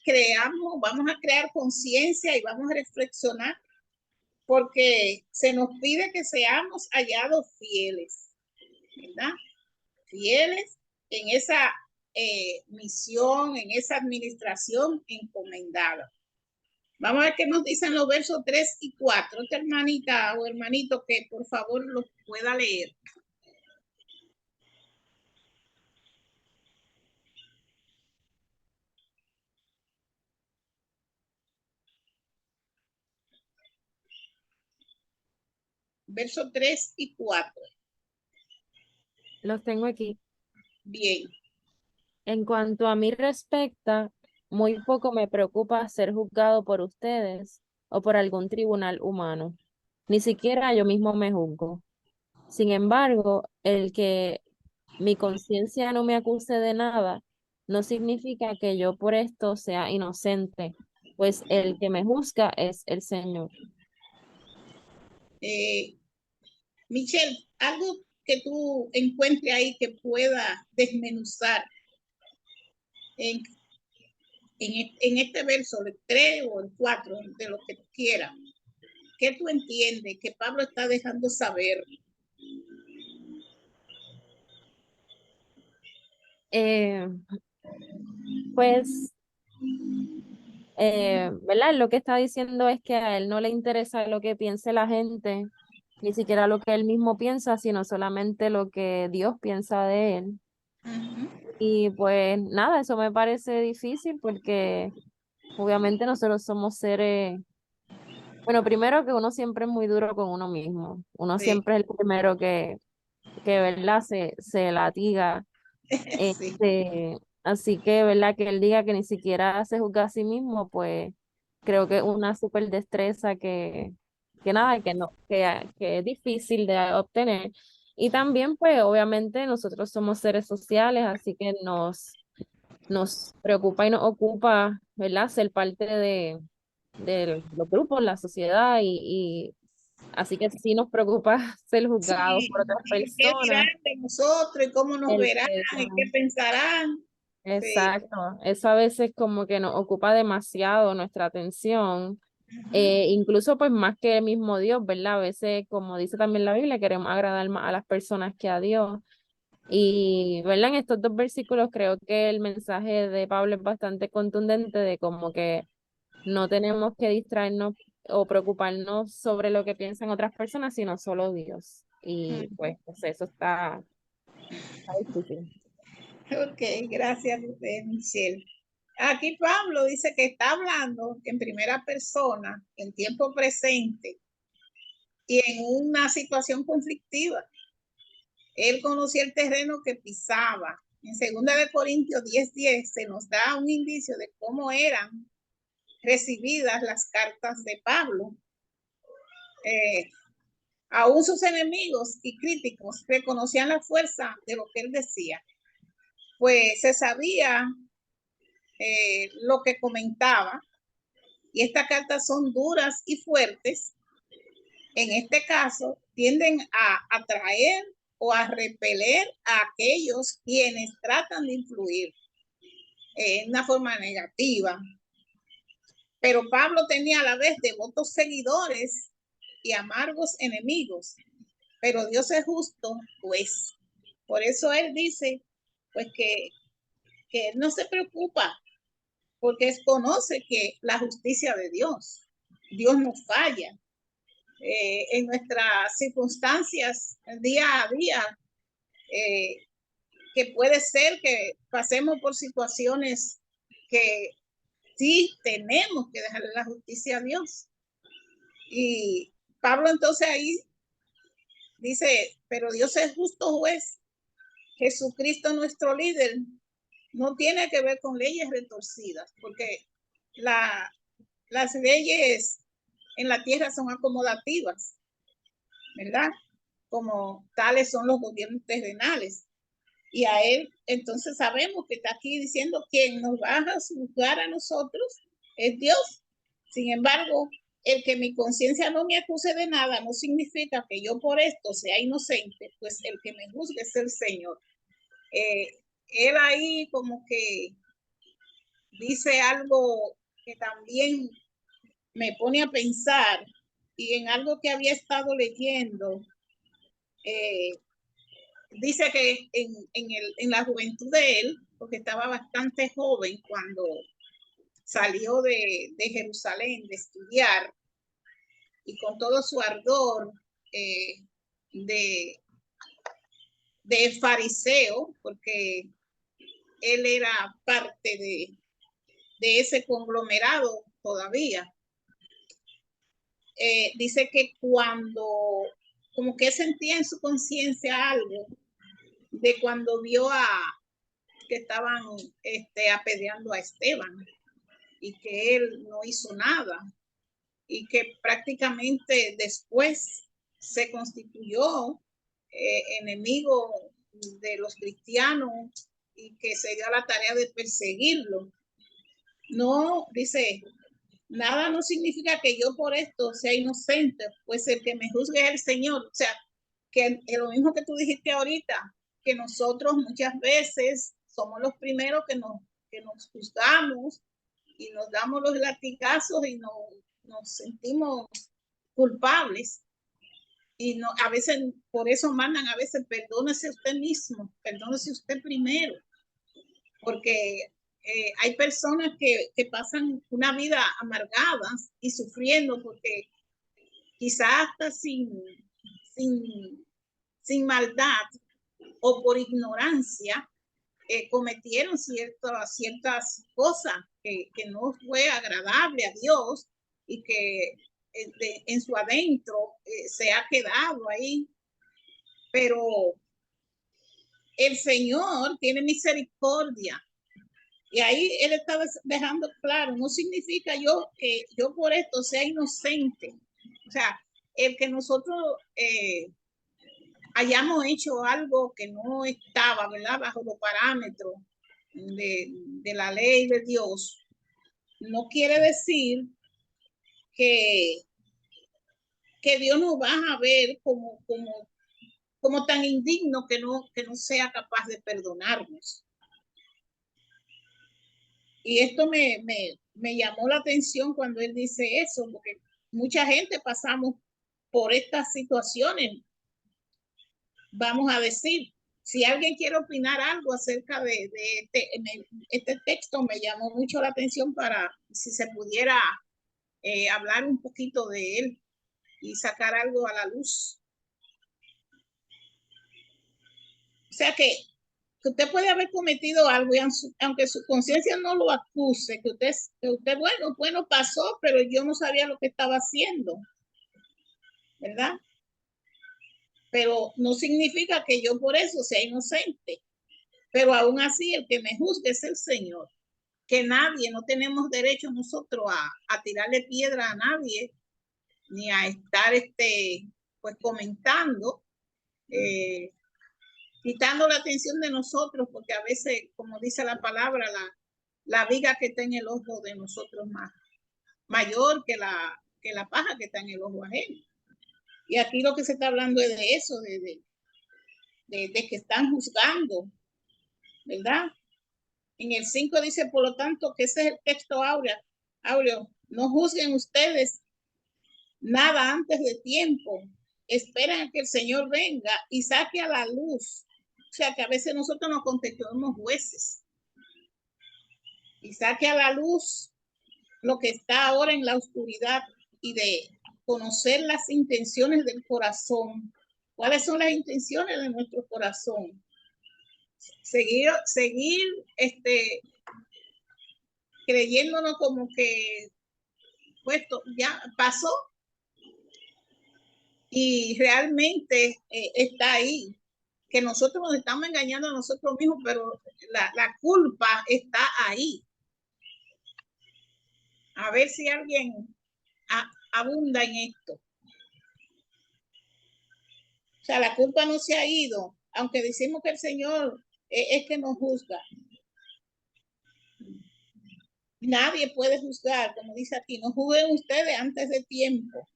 creamos, vamos a crear conciencia y vamos a reflexionar, porque se nos pide que seamos hallados fieles, ¿verdad? Fieles en esa misión, en esa administración encomendada. Vamos a ver qué nos dicen los versos 3 y 4. Esta hermanita o hermanito que por favor los pueda leer. Versos 3 y 4. Los tengo aquí. Bien. En cuanto a mí respecta, muy poco me preocupa ser juzgado por ustedes o por algún tribunal humano. Ni siquiera yo mismo me juzgo. Sin embargo, el que mi conciencia no me acuse de nada, no significa que yo por esto sea inocente, pues el que me juzga es el Señor. Michelle, algo que tú encuentres ahí que pueda desmenuzar en este verso, el 3 o el 4, de lo que tú quieras? ¿Qué tú entiendes que Pablo está dejando saber? Pues, ¿verdad? Lo que está diciendo es que a él no le interesa lo que piense la gente, ni siquiera lo que él mismo piensa, sino solamente lo que Dios piensa de él. Y pues nada, eso me parece difícil porque obviamente nosotros somos seres, bueno, primero que uno siempre es muy duro con uno mismo, uno Sí, siempre es el primero que ¿verdad? Se latiga. sí, Así que, ¿verdad? Que él diga que ni siquiera se juzga a sí mismo, pues creo que es una súper destreza que nada, que no, que es difícil de obtener. Y también, pues, obviamente nosotros somos seres sociales, así que nos preocupa y nos ocupa, ¿verdad? Ser parte de los grupos, la sociedad, y así que sí nos preocupa ser juzgados sí. por otras ¿Y qué dirán personas. de nosotros y cómo nos El verán que y qué pensarán? Sí. Exacto, eso a veces como que nos ocupa demasiado nuestra atención, incluso pues más que el mismo Dios, ¿verdad? A veces, como dice también la Biblia, queremos agradar más a las personas que a Dios. Y, ¿verdad? En estos dos versículos creo que el mensaje de Pablo es bastante contundente de como que no tenemos que distraernos o preocuparnos sobre lo que piensan otras personas, sino solo Dios. Y pues eso está difícil. Ok, gracias, Michelle. Aquí Pablo dice que está hablando en primera persona, en tiempo presente y en una situación conflictiva. Él conocía el terreno que pisaba. En 2 Corintios 10:10 se nos da un indicio de cómo eran recibidas las cartas de Pablo. Aún sus enemigos y críticos reconocían la fuerza de lo que él decía, pues se sabía lo que comentaba, y estas cartas son duras y fuertes. En este caso, tienden a atraer o a repeler a aquellos quienes tratan de influir en una forma negativa. Pero Pablo tenía a la vez devotos seguidores y amargos enemigos. Pero Dios es justo, pues. Por eso él dice, pues que él no se preocupa, porque conoce que la justicia de Dios, Dios no falla. En nuestras circunstancias día a día, que puede ser que pasemos por situaciones que sí tenemos que dejarle la justicia a Dios. Y Pablo entonces ahí dice, pero Dios es justo juez. Jesucristo nuestro líder no tiene que ver con leyes retorcidas, porque las leyes en la tierra son acomodativas, ¿verdad? Como tales son los gobiernos terrenales. Y a él, entonces sabemos que está aquí diciendo quien nos va a juzgar a nosotros es Dios. Sin embargo, el que mi conciencia no me acuse de nada no significa que yo por esto sea inocente, pues el que me juzgue es el Señor. Él ahí como que dice algo que también me pone a pensar, y en algo que había estado leyendo, dice que en la juventud de él, porque estaba bastante joven cuando salió de Jerusalén de estudiar, y con todo su ardor de, de fariseo, porque él era parte de ese conglomerado todavía. Dice que cuando, como que sentía en su conciencia algo de cuando vio que estaban apedreando a Esteban, y que él no hizo nada, y que prácticamente después se constituyó enemigo de los cristianos y que se dio a la tarea de perseguirlo. No, dice, nada no significa que yo por esto sea inocente, pues el que me juzgue es el Señor. O sea, que es lo mismo que tú dijiste ahorita, que nosotros muchas veces somos los primeros que nos juzgamos y nos damos los latigazos y nos sentimos culpables. Y no, a veces por eso mandan a veces perdónese usted mismo, perdónese usted primero, porque hay personas que pasan una vida amargadas y sufriendo porque quizás hasta sin maldad o por ignorancia cometieron ciertas cosas que no fue agradable a Dios y que en su adentro se ha quedado ahí. Pero el Señor tiene misericordia. Y ahí Él estaba dejando claro, no significa que yo por esto sea inocente. O sea, el que nosotros hayamos hecho algo que no estaba, ¿verdad?, bajo los parámetros de la ley de Dios, no quiere decir que Dios nos va a ver como tan indigno que no sea capaz de perdonarnos. Y esto me llamó la atención cuando él dice eso, porque mucha gente pasamos por estas situaciones. Vamos a decir, si alguien quiere opinar algo acerca de este texto, me llamó mucho la atención para si se pudiera hablar un poquito de él y sacar algo a la luz. O sea que usted puede haber cometido algo y aunque su conciencia no lo acuse, que usted bueno, pasó, pero yo no sabía lo que estaba haciendo, ¿verdad? Pero no significa que yo por eso sea inocente. Pero aún así el que me juzgue es el Señor. Que nadie, no tenemos derecho nosotros a tirarle piedra a nadie, ni a estar pues comentando, quitando la atención de nosotros, porque a veces, como dice la palabra, la viga que está en el ojo de nosotros mayor que la paja que está en el ojo ajeno. Y aquí lo que se está hablando es de eso, de que están juzgando, ¿verdad? En el 5 dice, por lo tanto, que ese es el texto áureo, no juzguen ustedes nada antes de tiempo, esperan a que el Señor venga y saque a la luz. O sea, que a veces nosotros nos constituimos jueces y saque a la luz lo que está ahora en la oscuridad y de conocer las intenciones del corazón. ¿Cuáles son las intenciones de nuestro corazón? Seguir creyéndonos como que puesto ya pasó y realmente está ahí, que nosotros nos estamos engañando a nosotros mismos, pero la culpa está ahí. A ver si alguien abunda en esto. O sea, la culpa no se ha ido, aunque decimos que el Señor es que nos juzga. Nadie puede juzgar, como dice aquí, no juzguen ustedes antes de tiempo.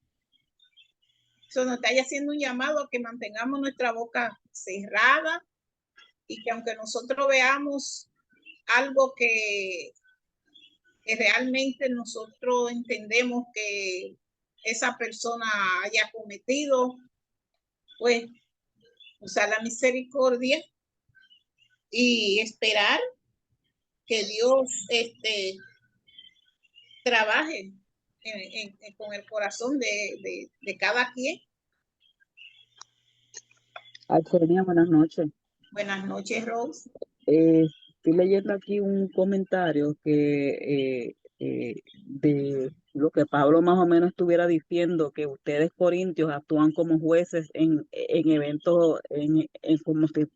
Eso nos está haciendo un llamado a que mantengamos nuestra boca cerrada y que aunque nosotros veamos algo que realmente nosotros entendemos que esa persona haya cometido, pues usar la misericordia y esperar que Dios trabaje con el corazón de cada quien. Arcenia, buenas noches. Buenas noches, Rose. Estoy leyendo aquí un comentario que de lo que Pablo más o menos estuviera diciendo, que ustedes corintios actúan como jueces en eventos, como si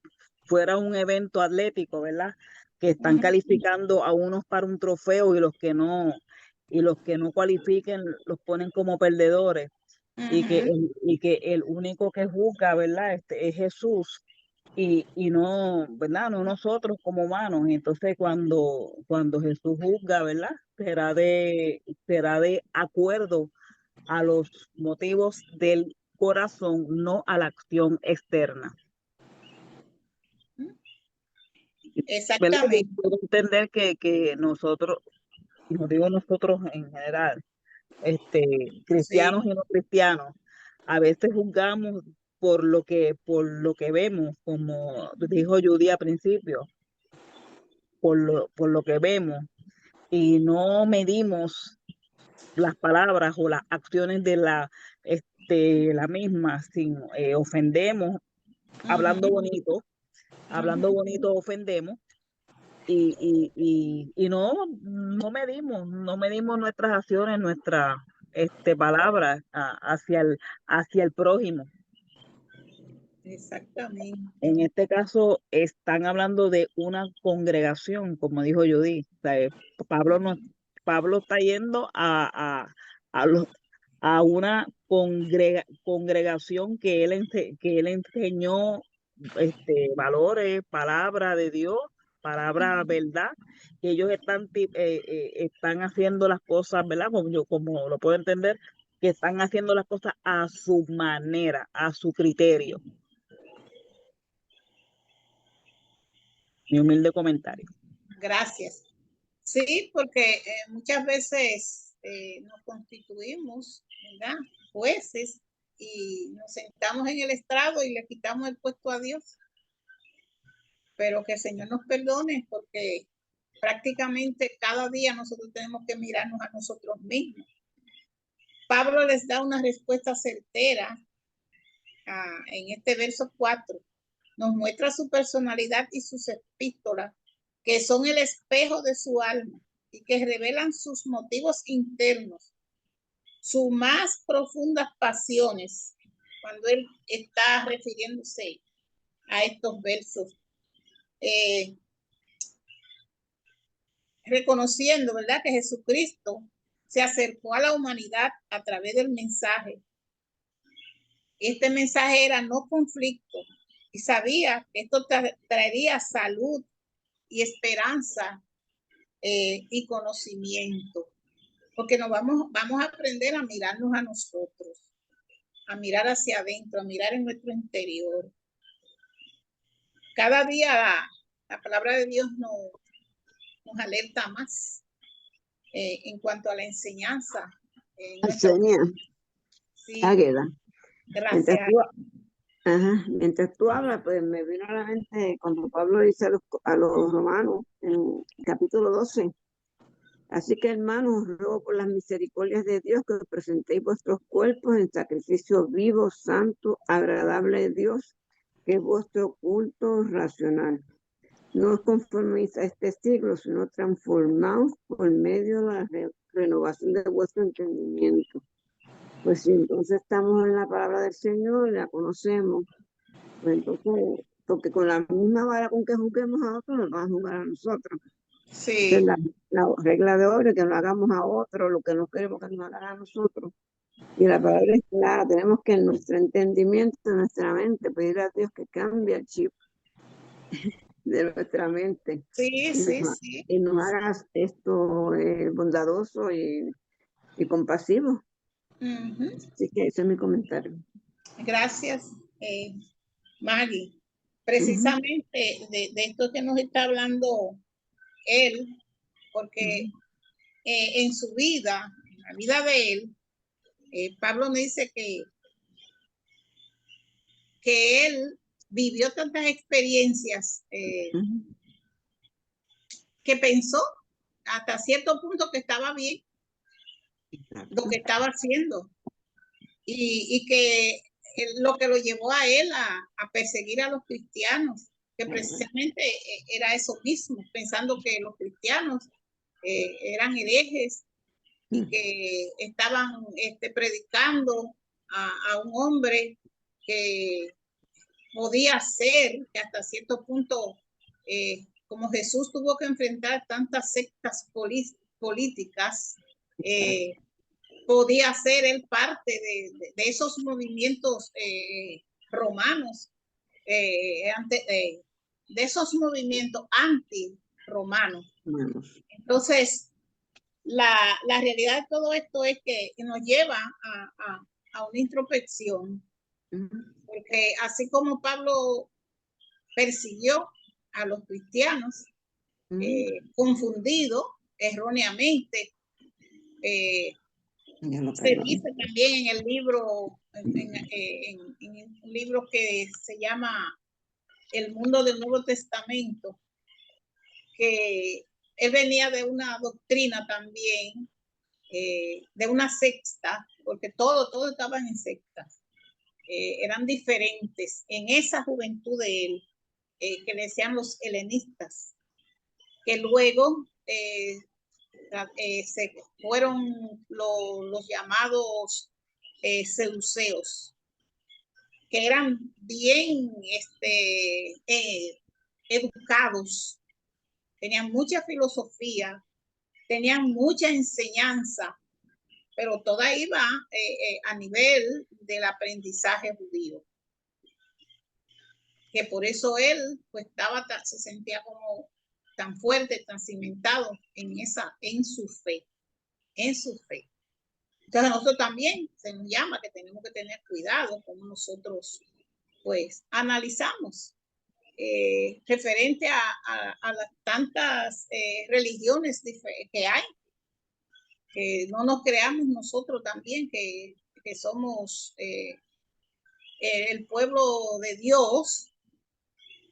fuera un evento atlético, ¿verdad? Que están calificando a unos para un trofeo y los que no cualifiquen los ponen como perdedores. Y que el único que juzga, ¿verdad? Es Jesús y no, ¿verdad? No nosotros como humanos. Entonces cuando Jesús juzga, ¿verdad? Será de acuerdo a los motivos del corazón, no a la acción externa. ¿Verdad? Exactamente. Puedo entender que nosotros, y no digo nosotros en general, cristianos Sí, y no cristianos, a veces juzgamos por lo que vemos, como dijo Judy al principio, por lo que vemos, y no medimos las palabras o las acciones de la misma, sin ofendemos, hablando ujú, bonito ofendemos, y no medimos nuestras acciones, nuestras palabras hacia el prójimo. exactamente. En este caso están hablando de una congregación, como dijo Judy. O sea, Pablo está yendo a una congregación que él enseñó valores, palabra de Dios, palabra verdad, que ellos están haciendo las cosas, ¿verdad? Como lo puedo entender, que están haciendo las cosas a su manera, a su criterio. Mi humilde comentario. Gracias. Sí, porque muchas veces nos constituimos, ¿verdad?, jueces, y nos sentamos en el estrado y le quitamos el puesto a Dios. Pero que el Señor nos perdone, porque prácticamente cada día nosotros tenemos que mirarnos a nosotros mismos. Pablo les da una respuesta certera en este verso 4. Nos muestra su personalidad y sus epístolas, que son el espejo de su alma y que revelan sus motivos internos, sus más profundas pasiones, cuando él está refiriéndose a estos versos. Reconociendo, ¿verdad?, que Jesucristo se acercó a la humanidad a través del mensaje. Este mensaje era no conflicto, y sabía que esto traería salud y esperanza y conocimiento, porque vamos a aprender a mirarnos a nosotros, a mirar hacia adentro, a mirar en nuestro interior. Cada día la palabra de Dios nos alerta más en cuanto a la enseñanza. Arsenía, Sí, Águeda, mientras gracias. mientras tú hablas, pues me vino a la mente cuando Pablo dice a los romanos en capítulo 12, así que hermanos, ruego por las misericordias de Dios que presentéis vuestros cuerpos en sacrificio vivo, santo, agradable a Dios, que es vuestro culto racional. No os conforméis a este siglo, sino transformaos por medio de la renovación de vuestro entendimiento. Pues si entonces estamos en la palabra del Señor, la conocemos, pues entonces, porque con la misma vara con que juzguemos a otros, nos van a juzgar a nosotros. Sí. Esa es la regla de oro, que no hagamos a otros lo que no queremos que nos hagan a nosotros. Y la palabra es clara, tenemos que en nuestro entendimiento, en nuestra mente, pedir a Dios que cambie el chip de nuestra mente. Sí, sí, sí. Y nos haga esto bondadoso y compasivo. Así que ese es mi comentario. Gracias, Maggie. Precisamente de esto que nos está hablando él, porque en su vida, en la vida de él, Pablo me dice que él vivió tantas experiencias que pensó hasta cierto punto que estaba bien lo que estaba haciendo, y que lo que lo llevó a él a perseguir a los cristianos, que precisamente era eso mismo, pensando que los cristianos eran herejes y que estaban predicando a un hombre que podía ser, que hasta cierto punto, como Jesús tuvo que enfrentar tantas sectas políticas, podía ser él parte de esos movimientos romanos, de esos movimientos anti-romanos. Entonces, la realidad de todo esto es que nos lleva a una introspección Porque así como Pablo persiguió a los cristianos, confundido erróneamente, se dice también en el libro, en un libro que se llama El Mundo del Nuevo Testamento, que él venía de una doctrina también, de una secta, porque todo estaban en sectas, eran diferentes en esa juventud de él, que le decían los helenistas, que luego se fueron los llamados seduceos, que eran bien educados, tenían mucha filosofía, tenían mucha enseñanza, pero toda iba a nivel del aprendizaje judío. Que por eso él pues se sentía como tan fuerte, tan cimentado en su fe. Entonces nosotros también se nos llama que tenemos que tener cuidado como nosotros pues analizamos referente a las tantas religiones que hay, que no nos creamos nosotros también que somos el pueblo de Dios,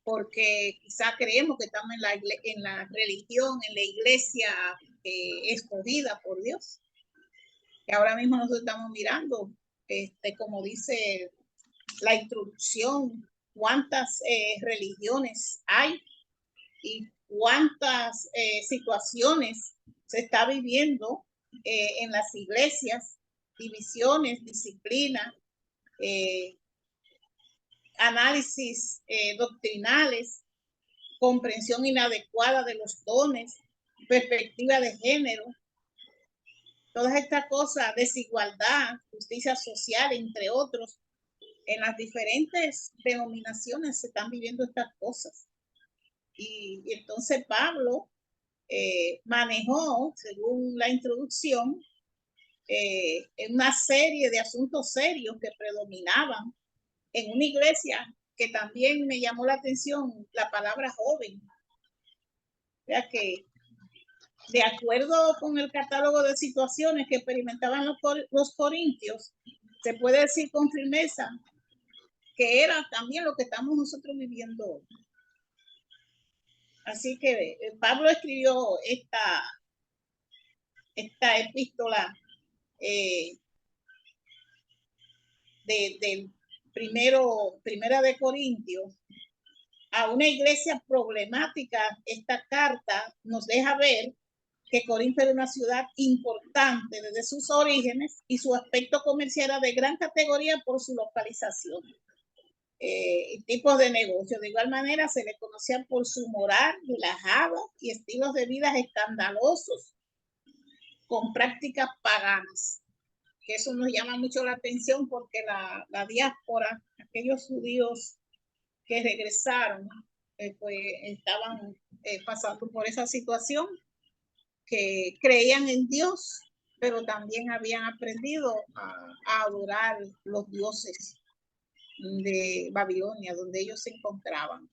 porque quizá creemos que estamos en la religión, en la iglesia escogida por Dios. Que ahora mismo nosotros estamos mirando, como dice la introducción, cuántas religiones hay y cuántas situaciones se está viviendo en las iglesias, divisiones, disciplina, análisis doctrinales, comprensión inadecuada de los dones, perspectiva de género, todas estas cosas, desigualdad, justicia social, entre otros. En las diferentes denominaciones se están viviendo estas cosas. Y entonces Pablo manejó, según la introducción, una serie de asuntos serios que predominaban en una iglesia que también me llamó la atención la palabra joven. O sea que, de acuerdo con el catálogo de situaciones que experimentaban los corintios, se puede decir con firmeza que era también lo que estamos nosotros viviendo hoy. Así que Pablo escribió esta epístola del primera de Corintios a una iglesia problemática. Esta carta nos deja ver que Corinto era una ciudad importante desde sus orígenes y su aspecto comercial era de gran categoría por su localización. Tipos de negocio. De igual manera se le conocía por su moral relajada y estilos de vida escandalosos con prácticas paganas. Que eso nos llama mucho la atención porque la diáspora, aquellos judíos que regresaron, pues estaban pasando por esa situación, que creían en Dios, pero también habían aprendido a adorar los dioses de Babilonia, donde ellos se encontraban.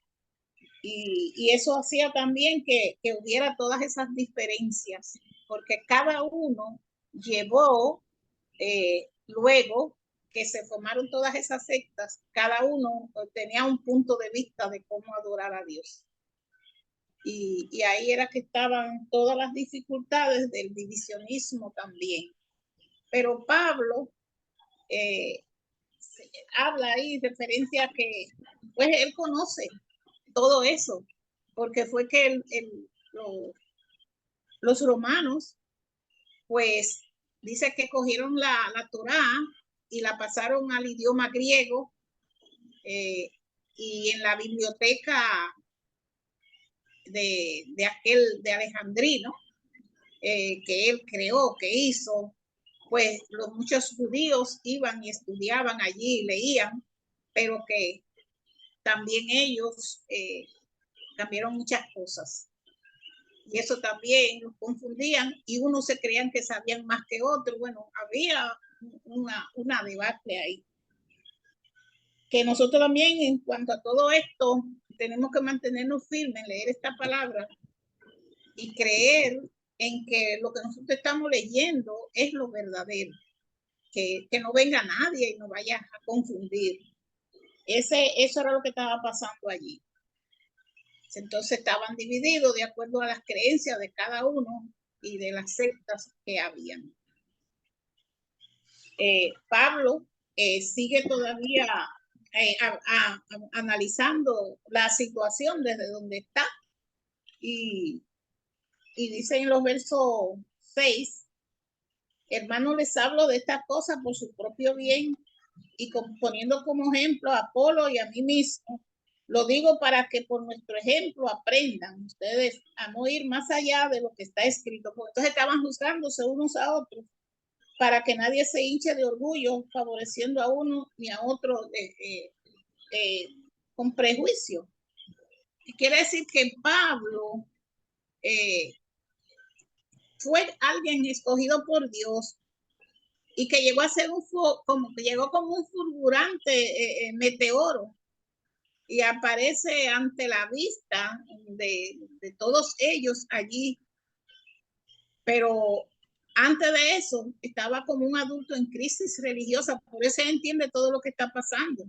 Y eso hacía también que hubiera todas esas diferencias, porque cada uno llevó, luego que se formaron todas esas sectas, cada uno tenía un punto de vista de cómo adorar a Dios. Y ahí era que estaban todas las dificultades del divisionismo también. Pero Pablo habla ahí referencia a que pues él conoce todo eso, porque fue que los romanos pues dice que cogieron la Torá y la pasaron al idioma griego, y en la biblioteca de Alejandrino, que él creó, que hizo, pues muchos judíos iban y estudiaban allí, leían, pero que también ellos cambiaron muchas cosas. Y eso también los confundían y unos se creían que sabían más que otros. Bueno, había una debacle ahí. que nosotros también en cuanto a todo esto tenemos que mantenernos firmes en leer esta palabra y creer en que lo que nosotros estamos leyendo es lo verdadero, que no venga nadie y nos vaya a confundir. Eso era lo que estaba pasando allí. Entonces estaban divididos de acuerdo a las creencias de cada uno y de las sectas que habían. Pablo sigue todavía analizando la situación desde donde está y dice en los versos 6, hermanos, les hablo de estas cosas por su propio bien y poniendo como ejemplo a Apolo y a mí mismo. Lo digo para que por nuestro ejemplo aprendan ustedes a no ir más allá de lo que está escrito, porque entonces estaban juzgándose unos a otros para que nadie se hinche de orgullo favoreciendo a uno ni a otro con prejuicio. Quiere decir que Pablo fue alguien escogido por Dios y que llegó a ser como un fulgurante meteoro y aparece ante la vista de todos ellos allí. Pero antes de eso estaba como un adulto en crisis religiosa, por eso entiende todo lo que está pasando.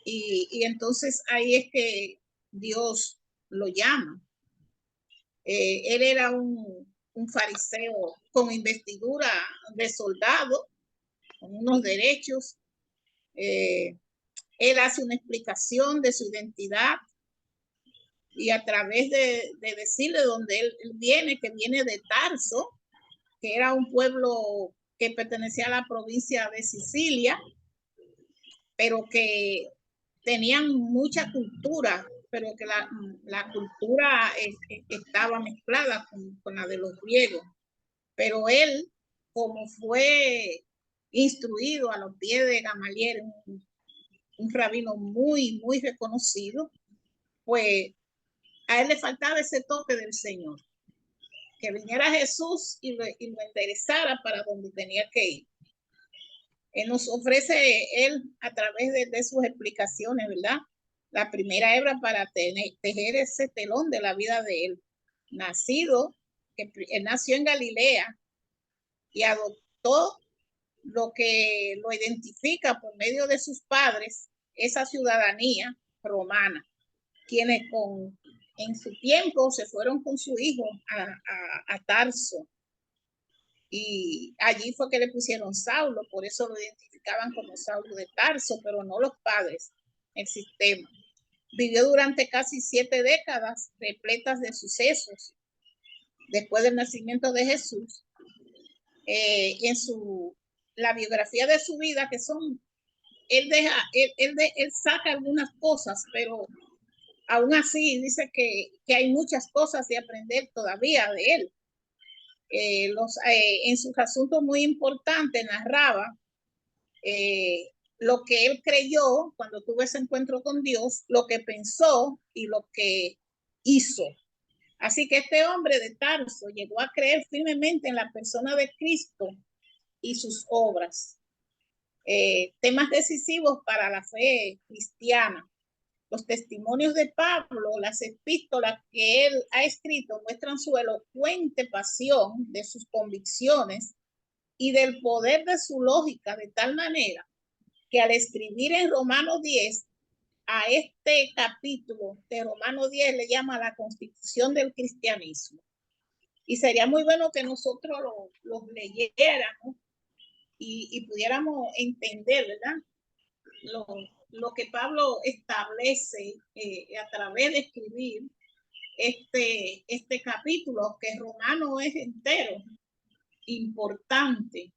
Y entonces ahí es que Dios lo llama. Él era un fariseo con investidura de soldado, con unos derechos. Él hace una explicación de su identidad y a través de decirle dónde él viene, que viene de Tarso, que era un pueblo que pertenecía a la provincia de Sicilia, pero que tenían mucha cultura, pero que la cultura estaba mezclada con la de los griegos. Pero él, como fue instruido a los pies de Gamaliel, un rabino muy, muy reconocido, pues a él le faltaba ese toque del Señor, que viniera Jesús y lo enderezara para donde tenía que ir. Él nos ofrece, él a través de sus explicaciones, ¿verdad? La primera hebra para tejer ese telón de la vida de él. Él nació en Galilea y adoptó lo que lo identifica por medio de sus padres, esa ciudadanía romana, quienes en su tiempo se fueron con su hijo a Tarso. Y allí fue que le pusieron Saulo, por eso lo identificaban como Saulo de Tarso, pero no los padres, el sistema. Vivió durante casi 7 décadas repletas de sucesos después del nacimiento de Jesús. En la biografía de su vida, que son, él saca algunas cosas, pero aún así dice que hay muchas cosas de aprender todavía de él. En sus asuntos muy importantes narraba lo que él creyó cuando tuvo ese encuentro con Dios, lo que pensó y lo que hizo. Así que este hombre de Tarso llegó a creer firmemente en la persona de Cristo y sus obras. Temas decisivos para la fe cristiana. Los testimonios de Pablo, las epístolas que él ha escrito muestran su elocuente pasión de sus convicciones y del poder de su lógica, de tal manera que al escribir en Romanos 10, a este capítulo de Romanos 10 le llama la constitución del cristianismo. Y sería muy bueno que nosotros los leyéramos y pudiéramos entender, ¿verdad? Lo que Pablo establece a través de escribir este capítulo, que Romano es entero, importante.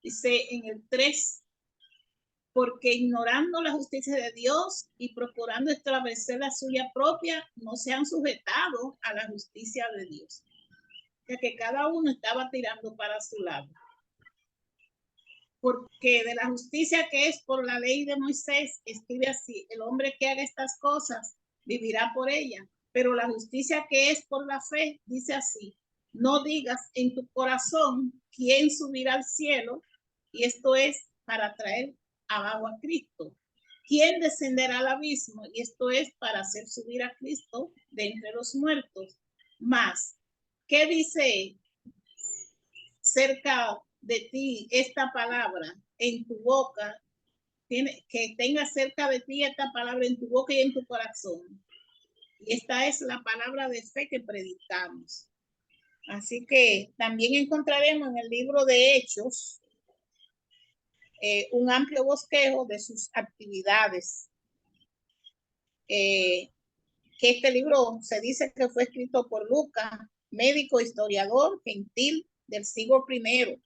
Dice en el 3, porque ignorando la justicia de Dios y procurando establecer la suya propia, no se han sujetado a la justicia de Dios. O sea que cada uno estaba tirando para su lado. Porque de la justicia que es por la ley de Moisés, escribe así: el hombre que haga estas cosas vivirá por ella. Pero la justicia que es por la fe, dice así: no digas en tu corazón quién subirá al cielo, y esto es para traer abajo a Cristo. ¿Quién descenderá al abismo? Y esto es para hacer subir a Cristo de entre los muertos. Más, ¿qué dice cerca de ti esta palabra en tu boca? Que tenga cerca de ti esta palabra en tu boca y en tu corazón. Y esta es la palabra de fe que predicamos. Así que también encontraremos en el libro de Hechos un amplio bosquejo de sus actividades. Que este libro se dice que fue escrito por Lucas, médico historiador gentil del siglo I,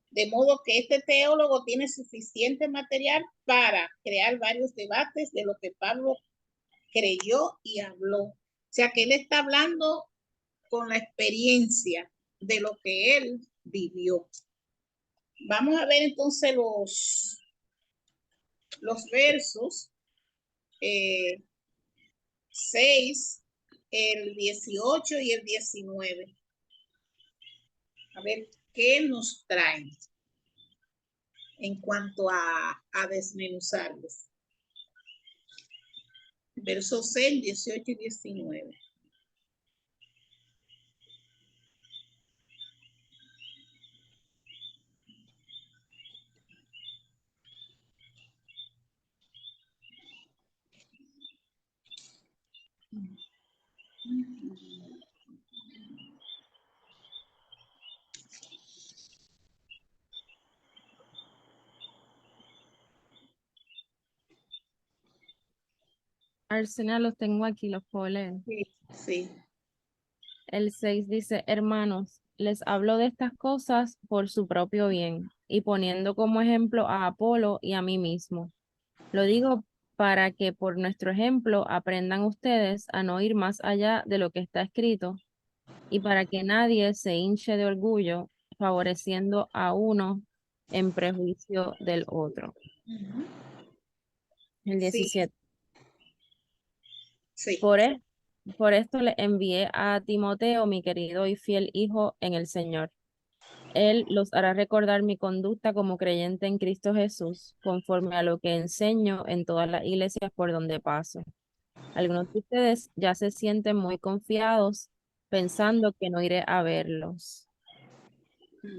de modo que este teólogo tiene suficiente material para crear varios debates de lo que Pablo creyó y habló. O sea que él está hablando con la experiencia de lo que él vivió. Vamos a ver entonces los versos 6, el 18 y el 19. A ver qué nos traen en cuanto a desmenuzarlos. Versos 6, 18 y 19. Arsenal, los tengo aquí, los puedo leer. Sí, sí. El 6 dice, hermanos, les hablo de estas cosas por su propio bien y poniendo como ejemplo a Apolo y a mí mismo. Lo digo para que por nuestro ejemplo aprendan ustedes a no ir más allá de lo que está escrito y para que nadie se hinche de orgullo favoreciendo a uno en prejuicio del otro. El 17. Sí. Por esto le envié a Timoteo, mi querido y fiel hijo en el Señor. Él los hará recordar mi conducta como creyente en Cristo Jesús, conforme a lo que enseño en todas las iglesias por donde paso. Algunos de ustedes ya se sienten muy confiados pensando que no iré a verlos.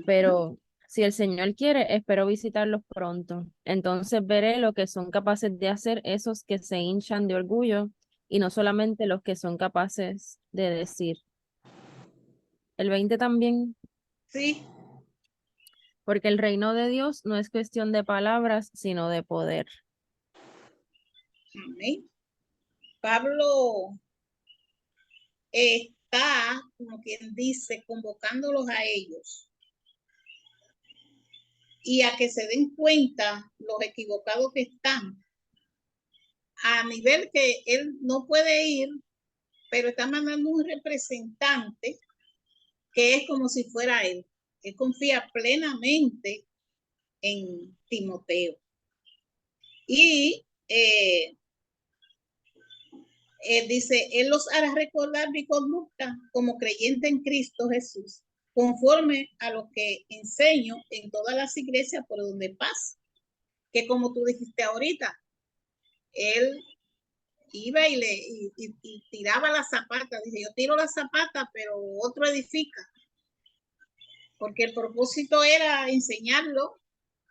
Pero si el Señor quiere, espero visitarlos pronto. Entonces veré lo que son capaces de hacer esos que se hinchan de orgullo y no solamente los que son capaces de decir. El 20 también. Sí. Porque el reino de Dios no es cuestión de palabras, sino de poder. Amén. Pablo está, como quien dice, convocándolos a ellos y a que se den cuenta los equivocados que están, a nivel que él no puede ir, pero está mandando un representante que es como si fuera él. Él confía plenamente en Timoteo. Y dice, él los hará recordar mi conducta como creyente en Cristo Jesús, conforme a lo que enseño en todas las iglesias por donde pasa. Que como tú dijiste ahorita, él iba y tiraba las zapatas. Dice, yo tiro las zapatas, pero otro edifica. Porque el propósito era enseñarlo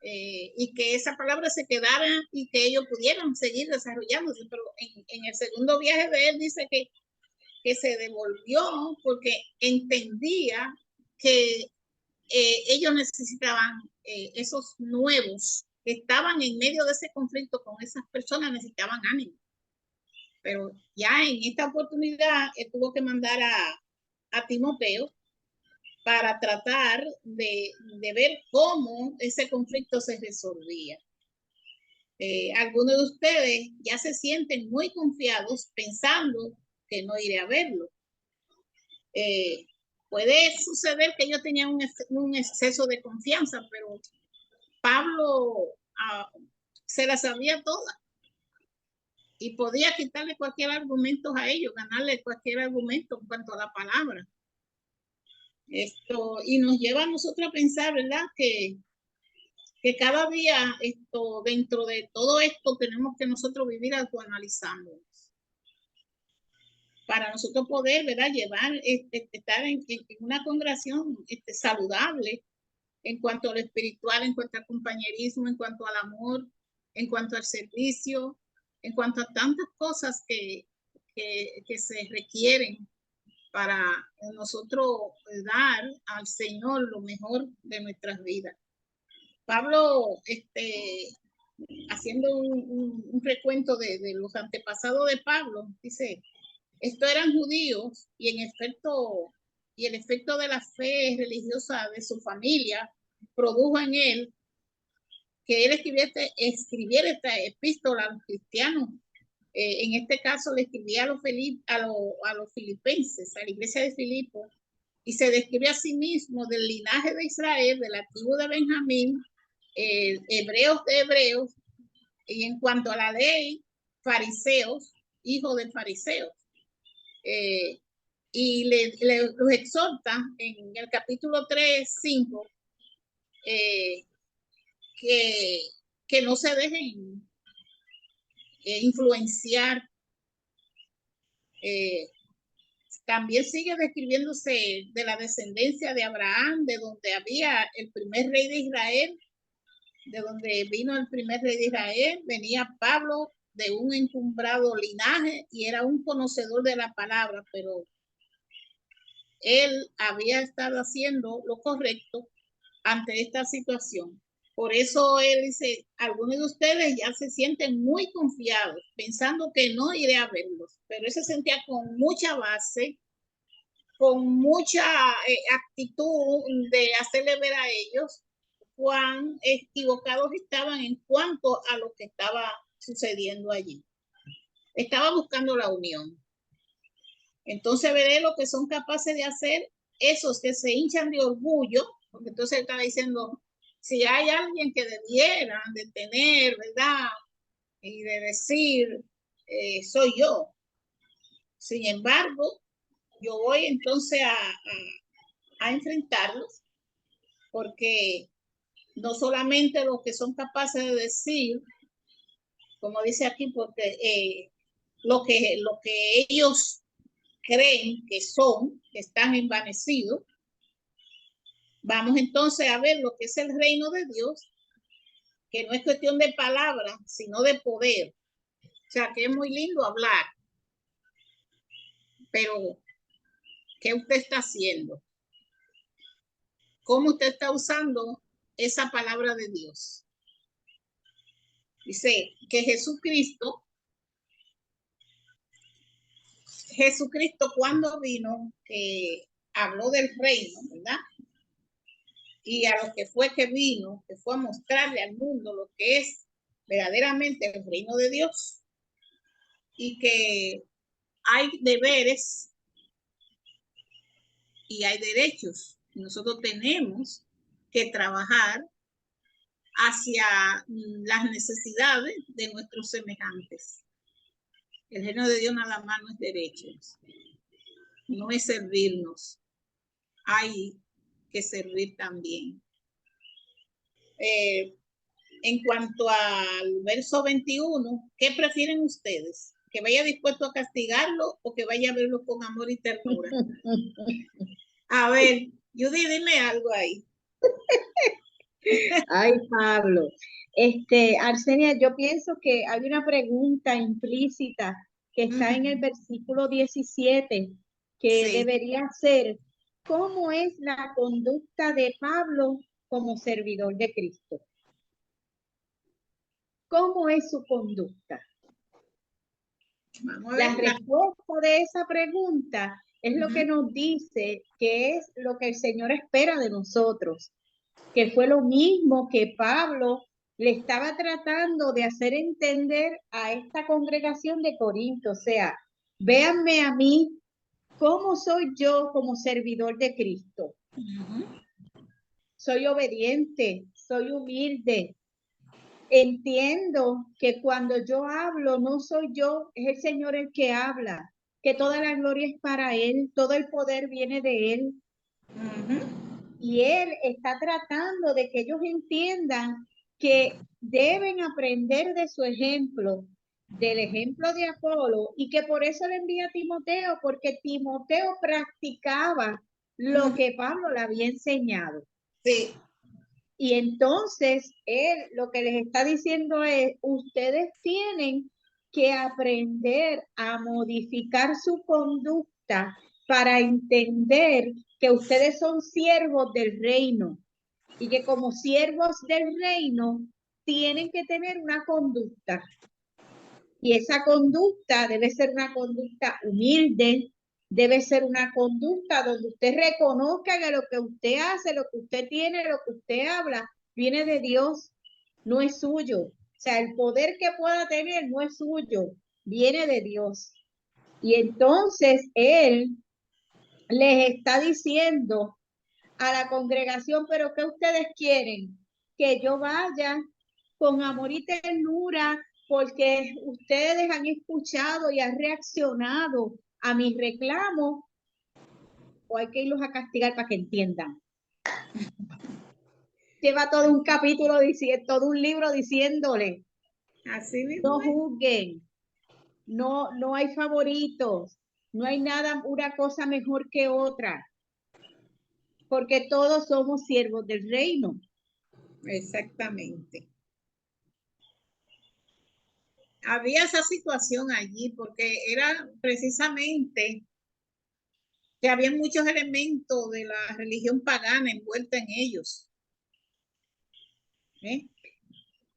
y que esa palabra se quedara y que ellos pudieran seguir desarrollándose. Pero en el segundo viaje de él dice que se devolvió porque entendía que ellos necesitaban esos nuevos que estaban en medio de ese conflicto con esas personas, necesitaban ánimo. Pero ya en esta oportunidad él tuvo que mandar a Timoteo para tratar de ver cómo ese conflicto se resolvía. Algunos de ustedes ya se sienten muy confiados pensando que no iré a verlo. Puede suceder que ellos tenían un exceso de confianza, pero Pablo se la sabía toda y podía quitarle cualquier argumento a ellos, ganarle cualquier argumento en cuanto a la palabra. Y nos lleva a nosotros a pensar, ¿verdad? Que que cada día dentro de todo esto tenemos que nosotros vivir autoanalizándonos para nosotros poder, ¿verdad?, llevar, estar en una congregación saludable en cuanto a lo espiritual, en cuanto al compañerismo, en cuanto al amor, en cuanto al servicio, en cuanto a tantas cosas que se requieren para nosotros dar al Señor lo mejor de nuestras vidas. Pablo, haciendo un recuento de los antepasados de Pablo, dice, estos eran judíos y el efecto de la fe religiosa de su familia produjo en él que él escribiera esta epístola a los cristianos. En este caso le escribía a los filipenses, a la iglesia de Filipo, y se describe a sí mismo del linaje de Israel, de la tribu de Benjamín, hebreos de hebreos, y en cuanto a la ley, fariseos, hijos de fariseos. Y los exhorta en el capítulo 3:5 que no se dejen influenciar. También sigue describiéndose de la descendencia de Abraham, de donde había el primer rey de Israel, de donde vino el primer rey de Israel. Venía Pablo de un encumbrado linaje y era un conocedor de la palabra, pero él había estado haciendo lo correcto ante esta situación. Por eso él dice, algunos de ustedes ya se sienten muy confiados, pensando que no iré a verlos, pero él se sentía con mucha base, con mucha actitud de hacerle ver a ellos cuán equivocados estaban en cuanto a lo que estaba sucediendo allí. Estaba buscando la unión. Entonces veré lo que son capaces de hacer esos que se hinchan de orgullo, porque entonces él estaba diciendo, si hay alguien que debieran de tener, ¿verdad?, y de decir, soy yo. Sin embargo, yo voy entonces a enfrentarlos, porque no solamente los que son capaces de decir, como dice aquí, porque lo que ellos creen que son, están envanecidos. Vamos entonces a ver lo que es el reino de Dios, que no es cuestión de palabras, sino de poder. O sea, que es muy lindo hablar, pero ¿qué usted está haciendo? ¿Cómo usted está usando esa palabra de Dios? Dice que Jesucristo cuando vino, habló del reino, ¿verdad? Y a lo que fue a mostrarle al mundo lo que es verdaderamente el reino de Dios, y que hay deberes y hay derechos. Nosotros tenemos que trabajar hacia las necesidades de nuestros semejantes. El reino de Dios nada más no es derechos, no es servirnos, hay que servir también. En cuanto al verso 21, ¿qué prefieren ustedes? ¿Que vaya dispuesto a castigarlo o que vaya a verlo con amor y ternura? A ver, Judy, dime algo ahí. Ay, Pablo. Arsenia, yo pienso que hay una pregunta implícita que está en el versículo 17, que Sí. debería ser, ¿cómo es la conducta de Pablo como servidor de Cristo? ¿Cómo es su conducta? Vamos a La ver. respuesta de esa pregunta es lo que nos dice que es lo que el Señor espera de nosotros, que fue lo mismo que Pablo le estaba tratando de hacer entender a esta congregación de Corinto. O sea, véanme a mí, ¿cómo soy yo como servidor de Cristo? Soy obediente, soy humilde. Entiendo que cuando yo hablo, no soy yo, es el Señor el que habla, que toda la gloria es para Él, todo el poder viene de Él. Y él está tratando de que ellos entiendan que deben aprender de su ejemplo, del ejemplo de Apolo, y que por eso le envía a Timoteo, porque Timoteo practicaba lo que Pablo le había enseñado. Sí. Y entonces él lo que les está diciendo es, ustedes tienen que aprender a modificar su conducta para entender que ustedes son siervos del reino y que como siervos del reino tienen que tener una conducta. Y esa conducta debe ser una conducta humilde, debe ser una conducta donde usted reconozca que lo que usted hace, lo que usted tiene, lo que usted habla, viene de Dios, no es suyo. O sea, el poder que pueda tener no es suyo, viene de Dios. Y entonces él les está diciendo a la congregación, pero ¿qué ustedes quieren? Que yo vaya con amor y ternura, porque ustedes han escuchado y han reaccionado a mis reclamos, o hay que irlos a castigar para que entiendan. Lleva todo un capítulo diciendo, todo un libro diciéndole, Así mismo. no juzguen, no hay favoritos, no hay nada, una cosa mejor que otra, porque todos somos siervos del reino. Exactamente. Había esa situación allí porque era precisamente que había muchos elementos de la religión pagana envuelta en ellos.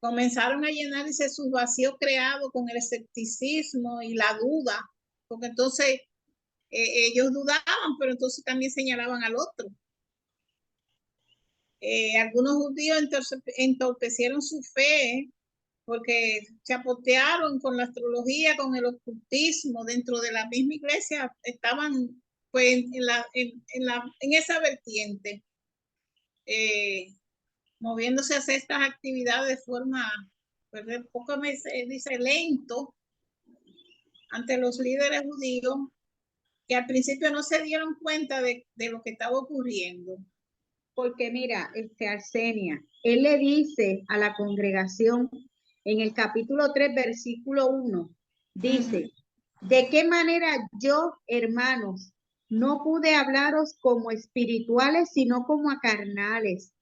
Comenzaron a llenarse sus vacíos creados con el escepticismo y la duda, porque entonces ellos dudaban, pero entonces también señalaban al otro. Algunos judíos entorpecieron su fe porque chapotearon con la astrología, con el ocultismo. Dentro de la misma iglesia estaban pues en esa vertiente, moviéndose hacia estas actividades de forma, pues de poco me dice lento, ante los líderes judíos, que al principio no se dieron cuenta de lo que estaba ocurriendo. Porque mira, Arsenia, él le dice a la congregación en el capítulo 3, versículo 1, dice, ¿de qué manera yo, hermanos, no pude hablaros como espirituales, sino como a carnales,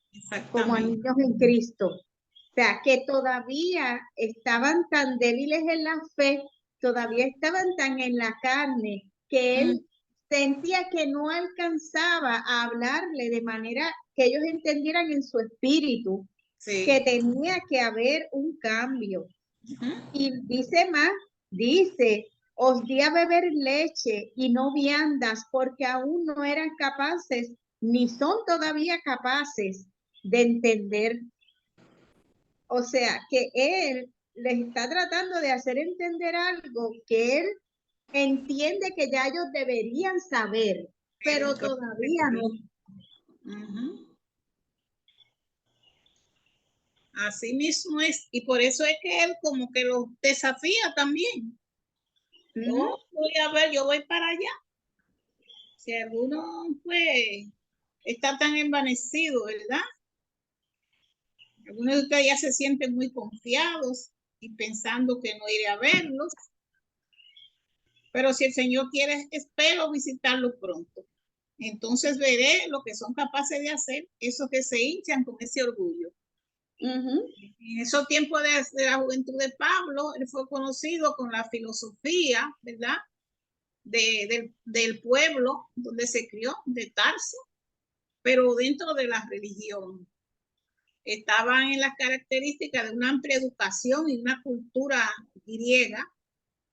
como a niños en Cristo? O sea, que todavía estaban tan débiles en la fe, todavía estaban tan en la carne, que él sentía que no alcanzaba a hablarle de manera que ellos entendieran en su espíritu, Sí. que tenía que haber un cambio. Y dice más, dice, os di a beber leche y no viandas, porque aún no eran capaces, ni son todavía capaces de entender. O sea, que él les está tratando de hacer entender algo que él entiende que ya ellos deberían saber, pero todavía no. Así mismo es, y por eso es que él como que los desafía también. Yo voy a ver, yo voy para allá. Si alguno pues está tan envanecido, ¿verdad? Algunos de ustedes ya se sienten muy confiados y pensando que no iré a verlos. Pero si el Señor quiere, espero visitarlos pronto. Entonces veré lo que son capaces de hacer, esos que se hinchan con ese orgullo. En esos tiempos de la juventud de Pablo, él fue conocido con la filosofía, ¿verdad? Del pueblo donde se crió, de Tarso, pero dentro de la religión. Estaban en las características de una amplia educación y una cultura griega,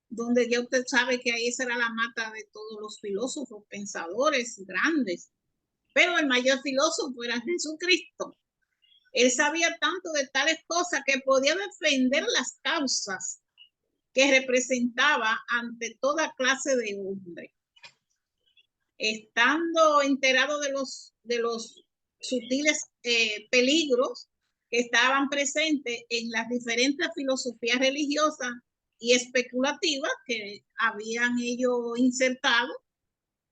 donde ya usted sabe que ahí será la mata de todos los filósofos, pensadores grandes. Pero el mayor filósofo era Jesucristo. Él sabía tanto de tales cosas que podía defender las causas que representaba ante toda clase de hombre. Estando enterado de los sutiles peligros que estaban presentes en las diferentes filosofías religiosas y especulativas que habían ellos insertado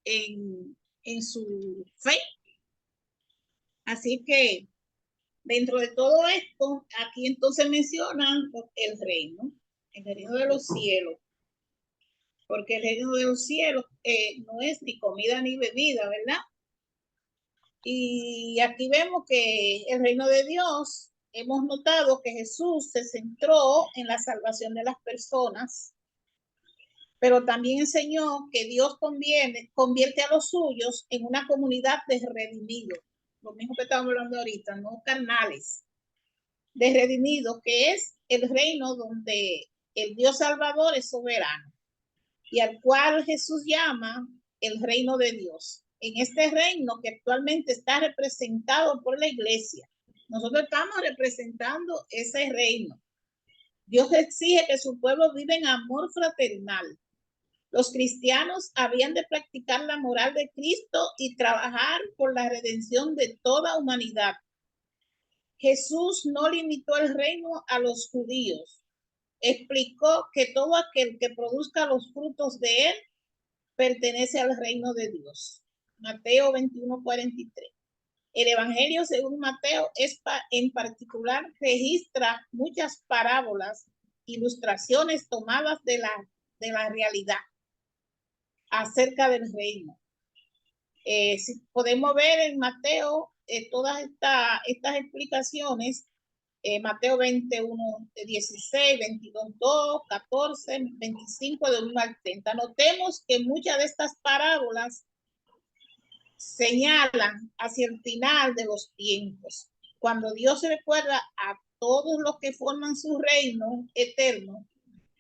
en su fe. Así que dentro de todo esto, aquí entonces mencionan el reino de los cielos, porque el reino de los cielos no es ni comida ni bebida, ¿verdad? Y aquí vemos que el reino de Dios, hemos notado que Jesús se centró en la salvación de las personas, pero también enseñó que Dios convierte a los suyos en una comunidad de redimidos, lo mismo que estamos hablando ahorita, no carnales, de redimidos, que es el reino donde el Dios Salvador es soberano y al cual Jesús llama el reino de Dios. En este reino que actualmente está representado por la iglesia, nosotros estamos representando ese reino. Dios exige que su pueblo viva en amor fraternal. Los cristianos habían de practicar la moral de Cristo y trabajar por la redención de toda humanidad. Jesús no limitó el reino a los judíos. Explicó que todo aquel que produzca los frutos de él pertenece al reino de Dios. Mateo 21:43. El Evangelio según Mateo en particular registra muchas parábolas, ilustraciones tomadas de la realidad acerca del reino. Si podemos ver en Mateo todas estas explicaciones, Mateo 21, 16, 22, 2, 14, 25, de 1 al 30. Notemos que muchas de estas parábolas señalan hacia el final de los tiempos, cuando Dios recuerda a todos los que forman su reino eterno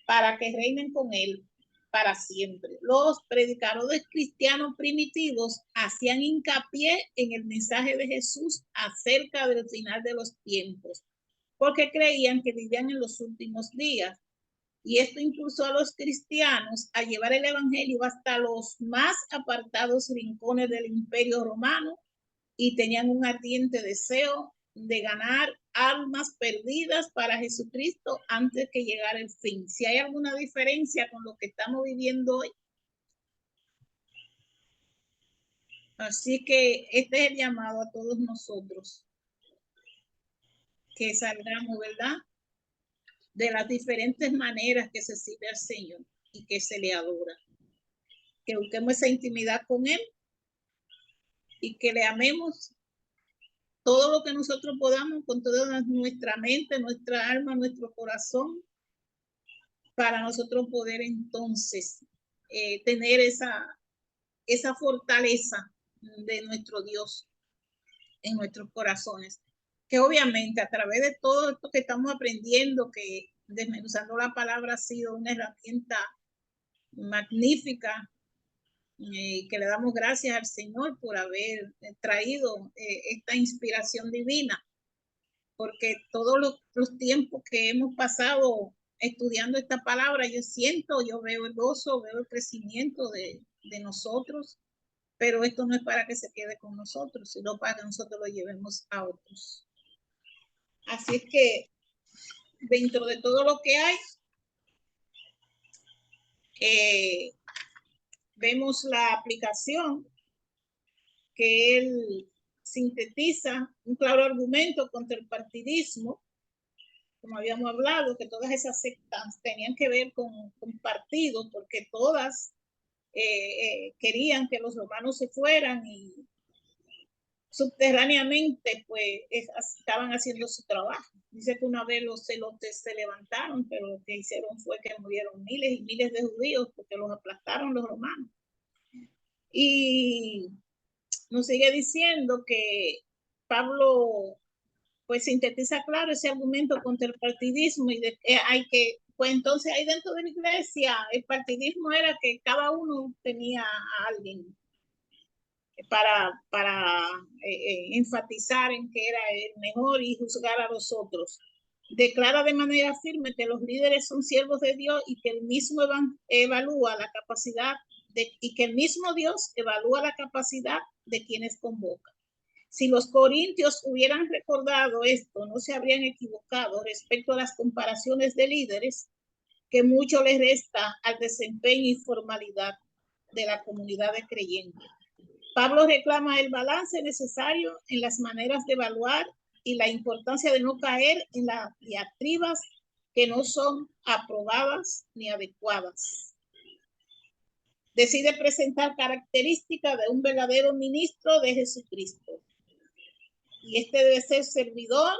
para que reinen con él para siempre. Los predicadores cristianos primitivos hacían hincapié en el mensaje de Jesús acerca del final de los tiempos, porque creían que vivían en los últimos días. Y esto impulsó a los cristianos a llevar el evangelio hasta los más apartados rincones del Imperio Romano, y tenían un ardiente deseo de ganar almas perdidas para Jesucristo antes que llegara el fin. Si hay alguna diferencia con lo que estamos viviendo hoy. Así que este es el llamado a todos nosotros, que salgamos, ¿verdad?, de las diferentes maneras que se sirve al Señor y que se le adora. Que busquemos esa intimidad con Él y que le amemos todo lo que nosotros podamos con toda nuestra mente, nuestra alma, nuestro corazón, para nosotros poder entonces tener esa fortaleza de nuestro Dios en nuestros corazones. Que obviamente a través de todo esto que estamos aprendiendo, que desmenuzando la palabra ha sido una herramienta magnífica, que le damos gracias al Señor por haber traído esta inspiración divina, porque todos los tiempos que hemos pasado estudiando esta palabra, yo veo el gozo, veo el crecimiento de nosotros, pero esto no es para que se quede con nosotros, sino para que nosotros lo llevemos a otros. Así es que dentro de todo lo que hay, vemos la aplicación que él sintetiza, un claro argumento contra el partidismo, como habíamos hablado, que todas esas sectas tenían que ver con partidos, porque todas querían que los romanos se fueran y subterráneamente pues estaban haciendo su trabajo. Dice que una vez los celotes se levantaron, pero lo que hicieron fue que murieron miles y miles de judíos porque los aplastaron los romanos. Y nos sigue diciendo que Pablo pues sintetiza claro ese argumento contra el partidismo y pues entonces ahí dentro de la iglesia el partidismo era que cada uno tenía a alguien para enfatizar en que era el mejor y juzgar a los otros. Declara de manera firme que los líderes son siervos de Dios y que el mismo evalúa la capacidad y que el mismo Dios evalúa la capacidad de quienes convocan. Si los corintios hubieran recordado esto, no se habrían equivocado respecto a las comparaciones de líderes, que mucho les resta al desempeño y formalidad de la comunidad de creyentes. Pablo reclama el balance necesario en las maneras de evaluar y la importancia de no caer en las diatribas que no son aprobadas ni adecuadas. Decide presentar características de un verdadero ministro de Jesucristo. Y este debe ser servidor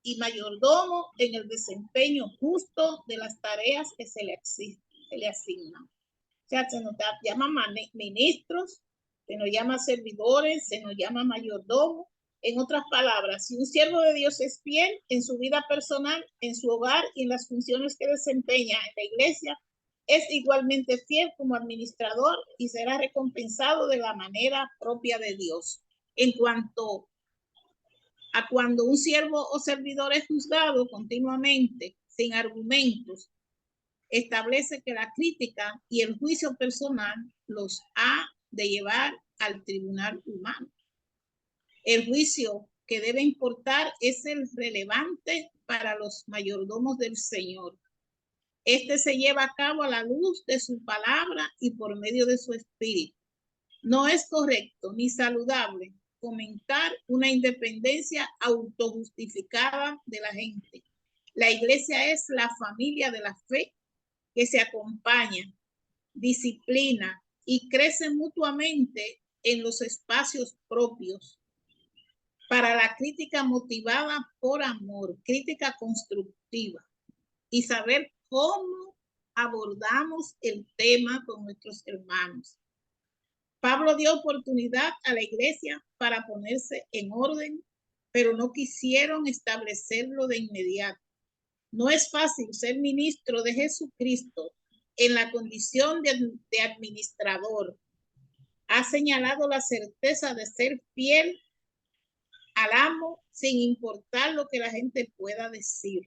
y mayordomo en el desempeño justo de las tareas que se le asignan. O sea, se nos llama ministros, se nos llama servidores, se nos llama mayordomo. En otras palabras, si un siervo de Dios es fiel en su vida personal, en su hogar y en las funciones que desempeña en la iglesia, es igualmente fiel como administrador y será recompensado de la manera propia de Dios. En cuanto a cuando un siervo o servidor es juzgado continuamente, sin argumentos, establece que la crítica y el juicio personal los ha de llevar al tribunal humano. El juicio que debe importar es el relevante para los mayordomos del Señor. Este se lleva a cabo a la luz de su palabra y por medio de su espíritu. No es correcto ni saludable fomentar una independencia autojustificada de la gente. La iglesia es la familia de la fe que se acompaña, disciplina y crece mutuamente en los espacios propios. Para la crítica motivada por amor, crítica constructiva y saber cómo abordamos el tema con nuestros hermanos. Pablo dio oportunidad a la iglesia para ponerse en orden, pero no quisieron establecerlo de inmediato. No es fácil ser ministro de Jesucristo en la condición de administrador. Ha señalado la certeza de ser fiel al amo sin importar lo que la gente pueda decir.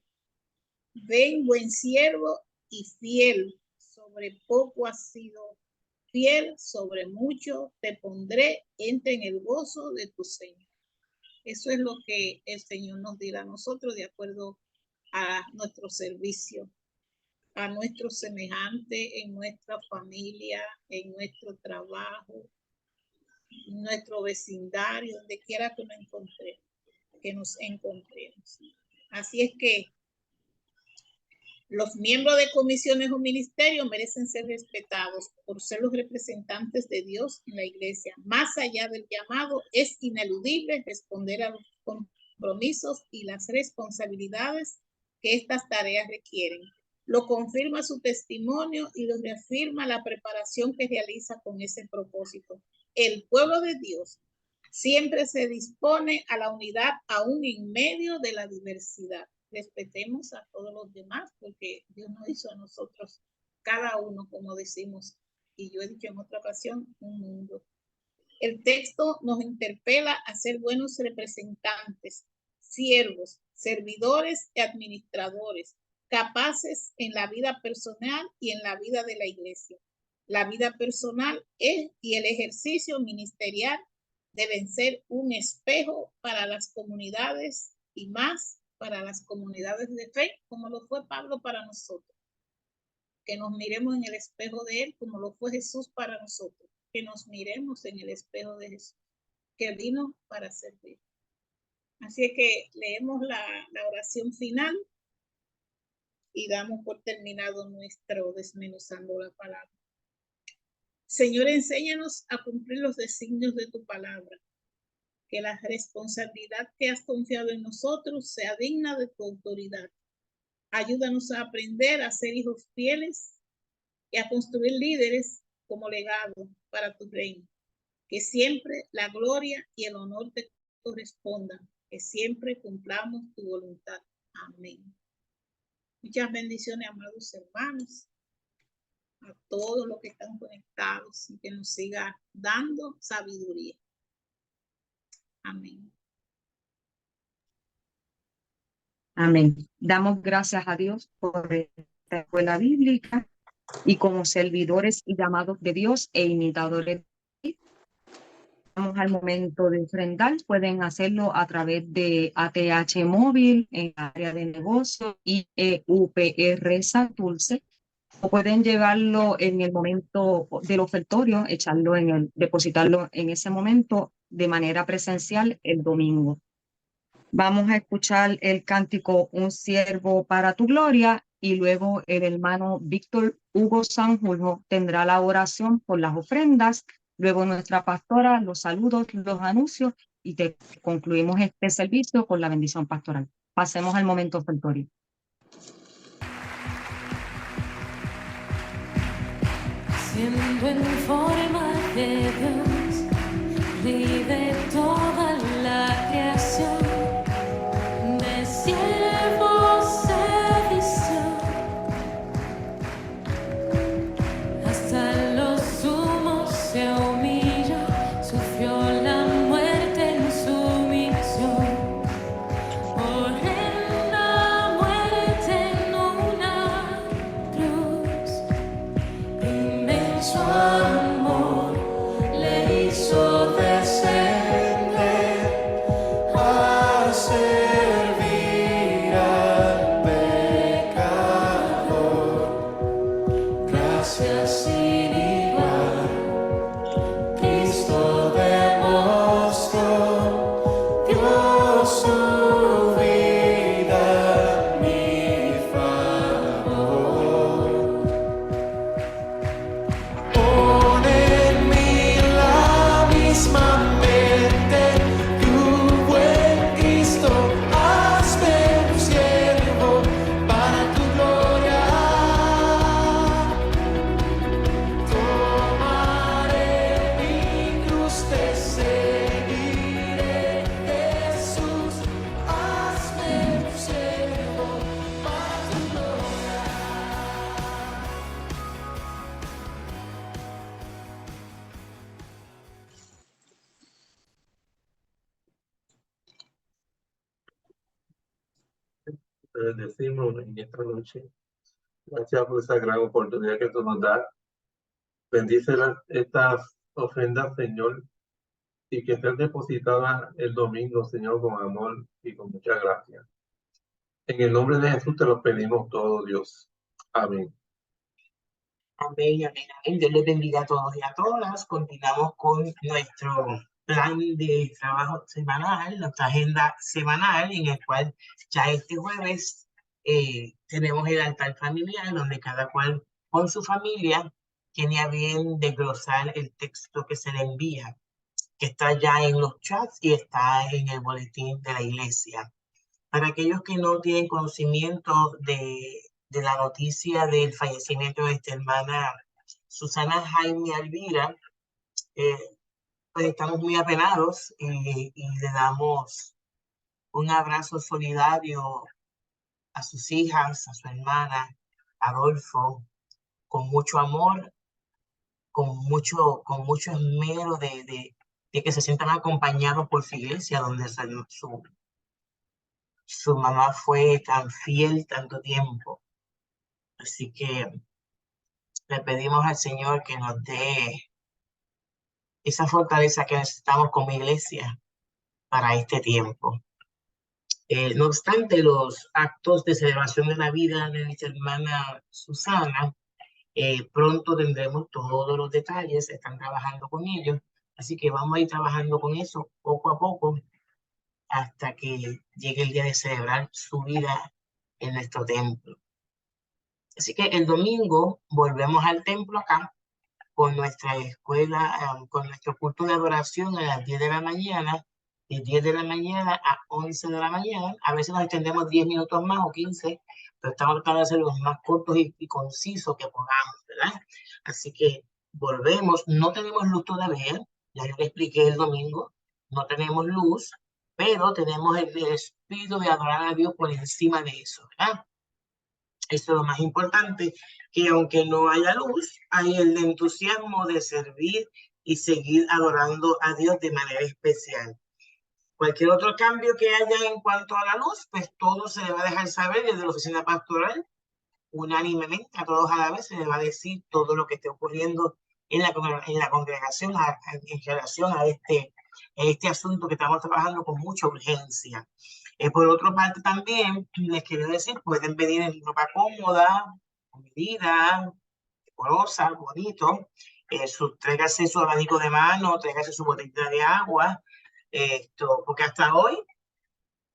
Ven, buen siervo y fiel, sobre poco has sido fiel, sobre mucho te pondré, entra en el gozo de tu Señor. Eso es lo que el Señor nos dirá a nosotros de acuerdo a nuestro servicio, a nuestro semejante en nuestra familia, en nuestro trabajo, en nuestro vecindario, donde quiera que nos encontremos. Así es que los miembros de comisiones o ministerios merecen ser respetados por ser los representantes de Dios en la iglesia. Más allá del llamado, es ineludible responder a los compromisos y las responsabilidades que estas tareas requieren. Lo confirma su testimonio y lo reafirma la preparación que realiza con ese propósito. El pueblo de Dios siempre se dispone a la unidad aún en medio de la diversidad. Respetemos a todos los demás porque Dios nos hizo a nosotros, cada uno, como decimos, y yo he dicho en otra ocasión, un mundo. El texto nos interpela a ser buenos representantes, siervos, servidores y administradores, capaces en la vida personal y en la vida de la iglesia. La vida personal y el ejercicio ministerial deben ser un espejo para las comunidades y más para las comunidades de fe, como lo fue Pablo para nosotros. Que nos miremos en el espejo de él, como lo fue Jesús para nosotros. Que nos miremos en el espejo de Jesús, que vino para servir. Así es que leemos la oración final y damos por terminado nuestro desmenuzando la palabra. Señor, enséñanos a cumplir los designios de tu palabra. Que la responsabilidad que has confiado en nosotros sea digna de tu autoridad. Ayúdanos a aprender a ser hijos fieles y a construir líderes como legado para tu reino. Que siempre la gloria y el honor te correspondan. Que siempre cumplamos tu voluntad. Amén. Muchas bendiciones, amados hermanos, a todos los que están conectados y que nos siga dando sabiduría. Amén. Amén. Damos gracias a Dios por esta escuela bíblica y como servidores y llamados de Dios e imitadores. Vamos al momento de ofrendar. Pueden hacerlo a través de ATH móvil en el área de negocio y UPR Santurce. O pueden llevarlo en el momento del ofertorio, depositarlo en ese momento de manera presencial el domingo. Vamos a escuchar el cántico Un siervo para tu gloria y luego el hermano Víctor Hugo Sanjurjo tendrá la oración por las ofrendas, luego nuestra pastora, los saludos, los anuncios y concluimos este servicio con la bendición pastoral. Pasemos al momento ofertorio. Siendo en forma de Dios, vive toda la creación, de siervo se vistió, hasta lo sumo se humilló, sufrió la muerte en sumisión, horrenda muerte en una cruz. Inmenso amor le hizo descender a servir al pecador. Gracias sin igual, Cristo demostró, dio su vida en mi favor. Pon en mí la misma mente, tu buen Cristo, hazme un siervo para tu gloria. Tomaré mi cruz, te seguiré, Jesús, hazme un siervo para tu gloria. Te bendecimos en esta noche. Gracias por esa gran oportunidad que tú nos das. Bendice estas ofrendas, Señor, y que sean depositadas el domingo, Señor, con amor y con mucha gracia. En el nombre de Jesús te lo pedimos todo, Dios. Amén. Amén, amén, amén. Dios les bendiga a todos y a todas. Continuamos con nuestro plan de trabajo semanal, nuestra agenda semanal, en el cual ya este jueves tenemos el altar familiar, donde cada cual con su familia tiene a bien desglosar el texto que se le envía, que está ya en los chats y está en el boletín de la iglesia. Para aquellos que no tienen conocimiento de la noticia del fallecimiento de esta hermana Susana Jaime Alvira, pues estamos muy apenados y le damos un abrazo solidario a sus hijas, a su hermana, Adolfo, con mucho amor, con mucho esmero de que se sientan acompañados por su iglesia, donde su mamá fue tan fiel tanto tiempo. Así que le pedimos al Señor que nos dé esa fortaleza que necesitamos como iglesia para este tiempo. No obstante, los actos de celebración de la vida de nuestra hermana Susana, pronto tendremos todos los detalles, están trabajando con ellos, así que vamos a ir trabajando con eso poco a poco hasta que llegue el día de celebrar su vida en nuestro templo. Así que el domingo volvemos al templo acá con nuestra escuela, con nuestro culto de adoración a las 10 de la mañana, de 10 de la mañana a 11 de la mañana. A veces nos extendemos 10 minutos más o 15, pero estamos tratando de hacer los más cortos y concisos que podamos, ¿verdad? Así que volvemos, no tenemos luz todavía, ya yo le expliqué el domingo, no tenemos luz, pero tenemos el espíritu de adorar a Dios por encima de eso, ¿verdad? Esto es lo más importante, que aunque no haya luz, hay el entusiasmo de servir y seguir adorando a Dios de manera especial. Cualquier otro cambio que haya en cuanto a la luz, pues todo se le va a dejar saber desde la oficina pastoral, unánimemente, a todos a la vez se le va a decir todo lo que esté ocurriendo en la congregación en relación a este asunto que estamos trabajando con mucha urgencia. Por otra parte también les quiero decir, pueden venir en ropa cómoda, medida, decorosa, bonito. Tráigase su abanico de mano, tráigase su botellita de agua, porque hasta hoy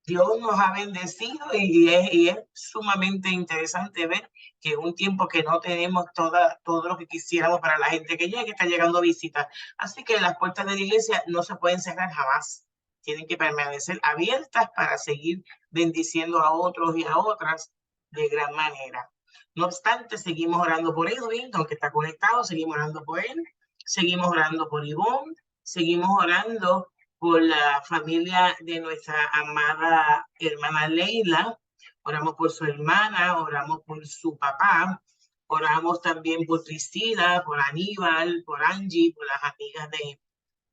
Dios nos ha bendecido y es sumamente interesante ver que en un tiempo que no tenemos todo lo que quisiéramos para la gente que llega, que está llegando a visitar. Así que las puertas de la iglesia no se pueden cerrar jamás. Tienen que permanecer abiertas para seguir bendiciendo a otros y a otras de gran manera. No obstante, seguimos orando por Edwin, aunque está conectado, seguimos orando por él, seguimos orando por Ivonne, seguimos orando por la familia de nuestra amada hermana Leila, oramos por su hermana, oramos por su papá, oramos también por Priscila, por Aníbal, por Angie, por las amigas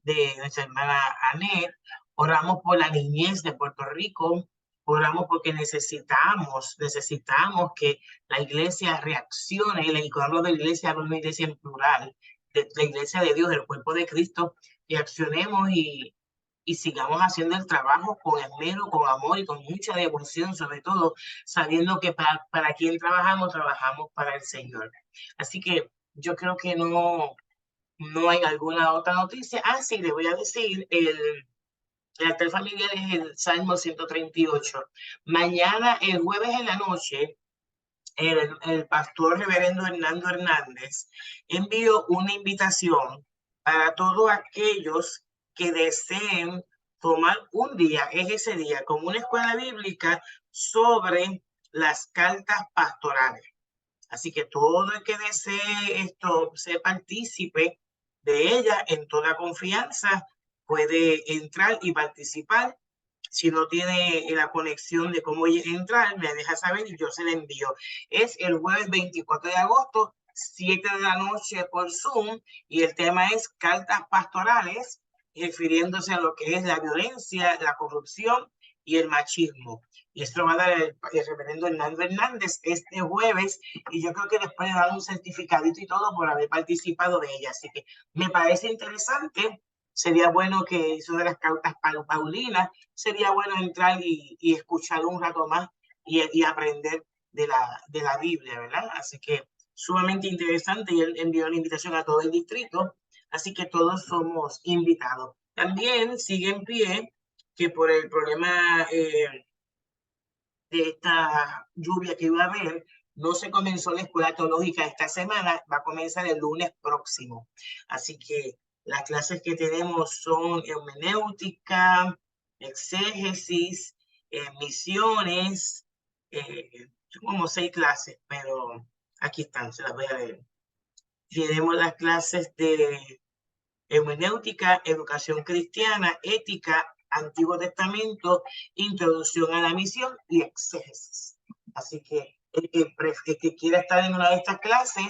de nuestra hermana Anet, oramos por la niñez de Puerto Rico, oramos porque necesitamos que la iglesia reaccione, y cuando hablo de iglesia, hablo de una iglesia en plural, de la iglesia de Dios, del cuerpo de Cristo, reaccionemos y sigamos haciendo el trabajo con esmero, con amor y con mucha devoción, sobre todo sabiendo que para quien trabajamos para el Señor. Así que yo creo que no hay alguna otra noticia. Sí, le voy a decir, el altar familiar es el Salmo 138. Mañana, el jueves en la noche, el pastor reverendo Hernando Hernández envió una invitación para todos aquellos que deseen tomar un día, es ese día, como una escuela bíblica sobre las cartas pastorales. Así que todo el que desee ser partícipe de ella en toda confianza puede entrar y participar. Si no tiene la conexión de cómo entrar, me deja saber y yo se la envío. Es el jueves 24 de agosto, 7 de la noche por Zoom, y el tema es cartas pastorales, refiriéndose a lo que es la violencia, la corrupción y el machismo. Y esto lo va a dar el reverendo Hernando Hernández este jueves, y yo creo que después le dan un certificadito y todo por haber participado de ella. Así que me parece interesante. Sería bueno que eso de las cartas paulinas, sería bueno entrar y escuchar un rato más y aprender de la Biblia, ¿verdad? Así que sumamente interesante, y él envió una invitación a todo el distrito, así que todos somos invitados. También sigue en pie que por el problema de esta lluvia que iba a haber, no se comenzó la escuela teológica esta semana, va a comenzar el lunes próximo. Así que las clases que tenemos son hermenéutica, exégesis, misiones, son como 6 clases, pero aquí están, se las voy a leer. Tenemos las clases de hermenéutica, educación cristiana, ética, Antiguo Testamento, introducción a la misión y exégesis. Así que el que quiera estar en una de estas clases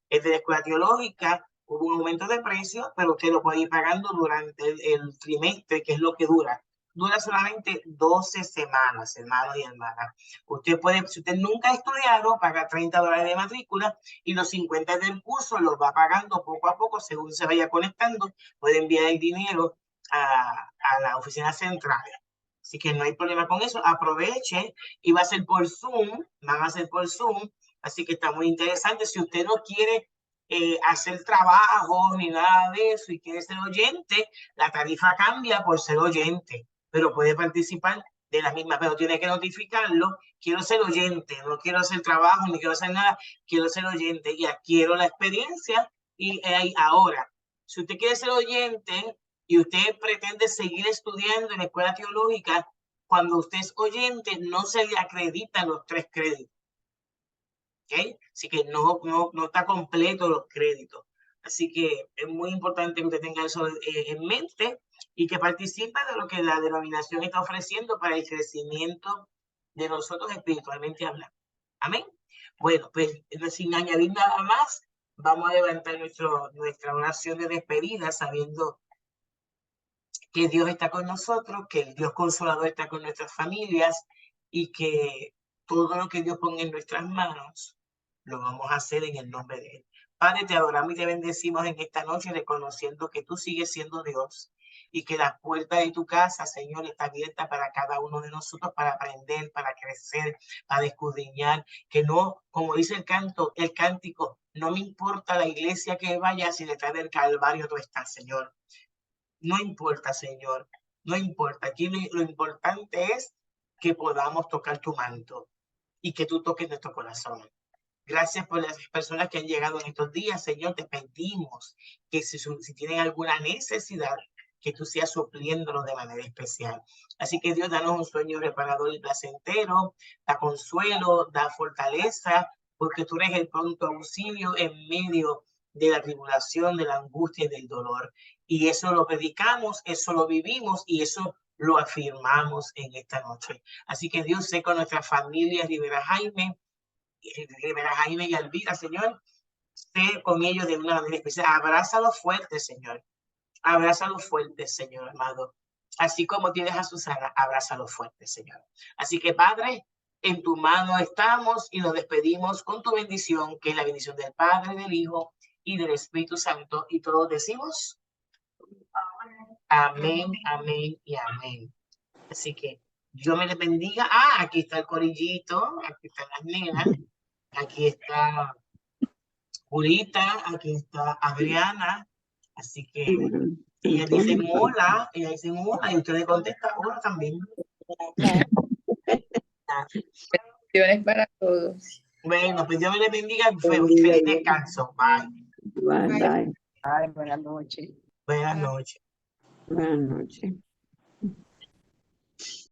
es de la escuela teológica. Hubo un aumento de precio, pero usted lo puede ir pagando durante el trimestre, que es lo que dura. Dura solamente 12 semanas, hermanos y hermanas. Usted puede, si usted nunca ha estudiado, paga $30 de matrícula y los 50 del curso los va pagando poco a poco según se vaya conectando. Puede enviar el dinero a la oficina central. Así que no hay problema con eso. Aproveche, y va a ser por Zoom, van a ser por Zoom. Así que está muy interesante. Si usted no quiere hacer trabajo ni nada de eso y quiere ser oyente, la tarifa cambia por ser oyente, pero puede participar de la misma, pero tiene que notificarlo. Quiero ser oyente, no quiero hacer trabajo ni quiero hacer nada, quiero ser oyente y adquiero la experiencia. Y ahora, si usted quiere ser oyente y usted pretende seguir estudiando en la escuela teológica, cuando usted es oyente no se le acreditan los 3 créditos. ¿Okay? Así que no está completo los créditos. Así que es muy importante que usted tenga eso en mente y que participe de lo que la denominación está ofreciendo para el crecimiento de nosotros espiritualmente hablando. Amén. Bueno, pues sin añadir nada más, vamos a levantar nuestra oración de despedida sabiendo que Dios está con nosotros, que el Dios Consolador está con nuestras familias y que todo lo que Dios ponga en nuestras manos lo vamos a hacer en el nombre de Él. Padre, te adoramos y te bendecimos en esta noche, reconociendo que tú sigues siendo Dios y que la puerta de tu casa, Señor, está abierta para cada uno de nosotros para aprender, para crecer, para escudriñar, que no, como dice el canto, el cántico, no me importa la iglesia que vaya si detrás del Calvario tú estás, Señor. No importa, Señor, no importa. Aquí lo importante es que podamos tocar tu manto y que tú toques nuestro corazón. Gracias por las personas que han llegado en estos días, Señor. Te pedimos que si tienen alguna necesidad, que tú seas supliéndolo de manera especial. Así que Dios, danos un sueño reparador y placentero, da consuelo, da fortaleza, porque tú eres el pronto auxilio en medio de la tribulación, de la angustia y del dolor. Y eso lo predicamos, eso lo vivimos y eso lo afirmamos en esta noche. Así que Dios, sé con nuestra familia Rivera Jaime y Alvira, Señor, sé con ellos de una manera especial. Abrázalo fuerte, Señor. Abrázalo fuerte, Señor amado. Así como tienes a Susana, abrázalo fuerte, Señor. Así que, Padre, en tu mano estamos y nos despedimos con tu bendición, que es la bendición del Padre, del Hijo y del Espíritu Santo. Y todos decimos amén, amén y amén. Así que Dios me les bendiga. Aquí está el corillito, aquí están las nenas, aquí está Julita, aquí está Adriana. Así que ellas dicen hola y ustedes contestan hola también. Bendiciones para todos. Bueno, pues Dios me les bendiga. Feliz descanso. Bye. Bye, bye. Ay, buenas noches. Buenas noches. Buenas noches.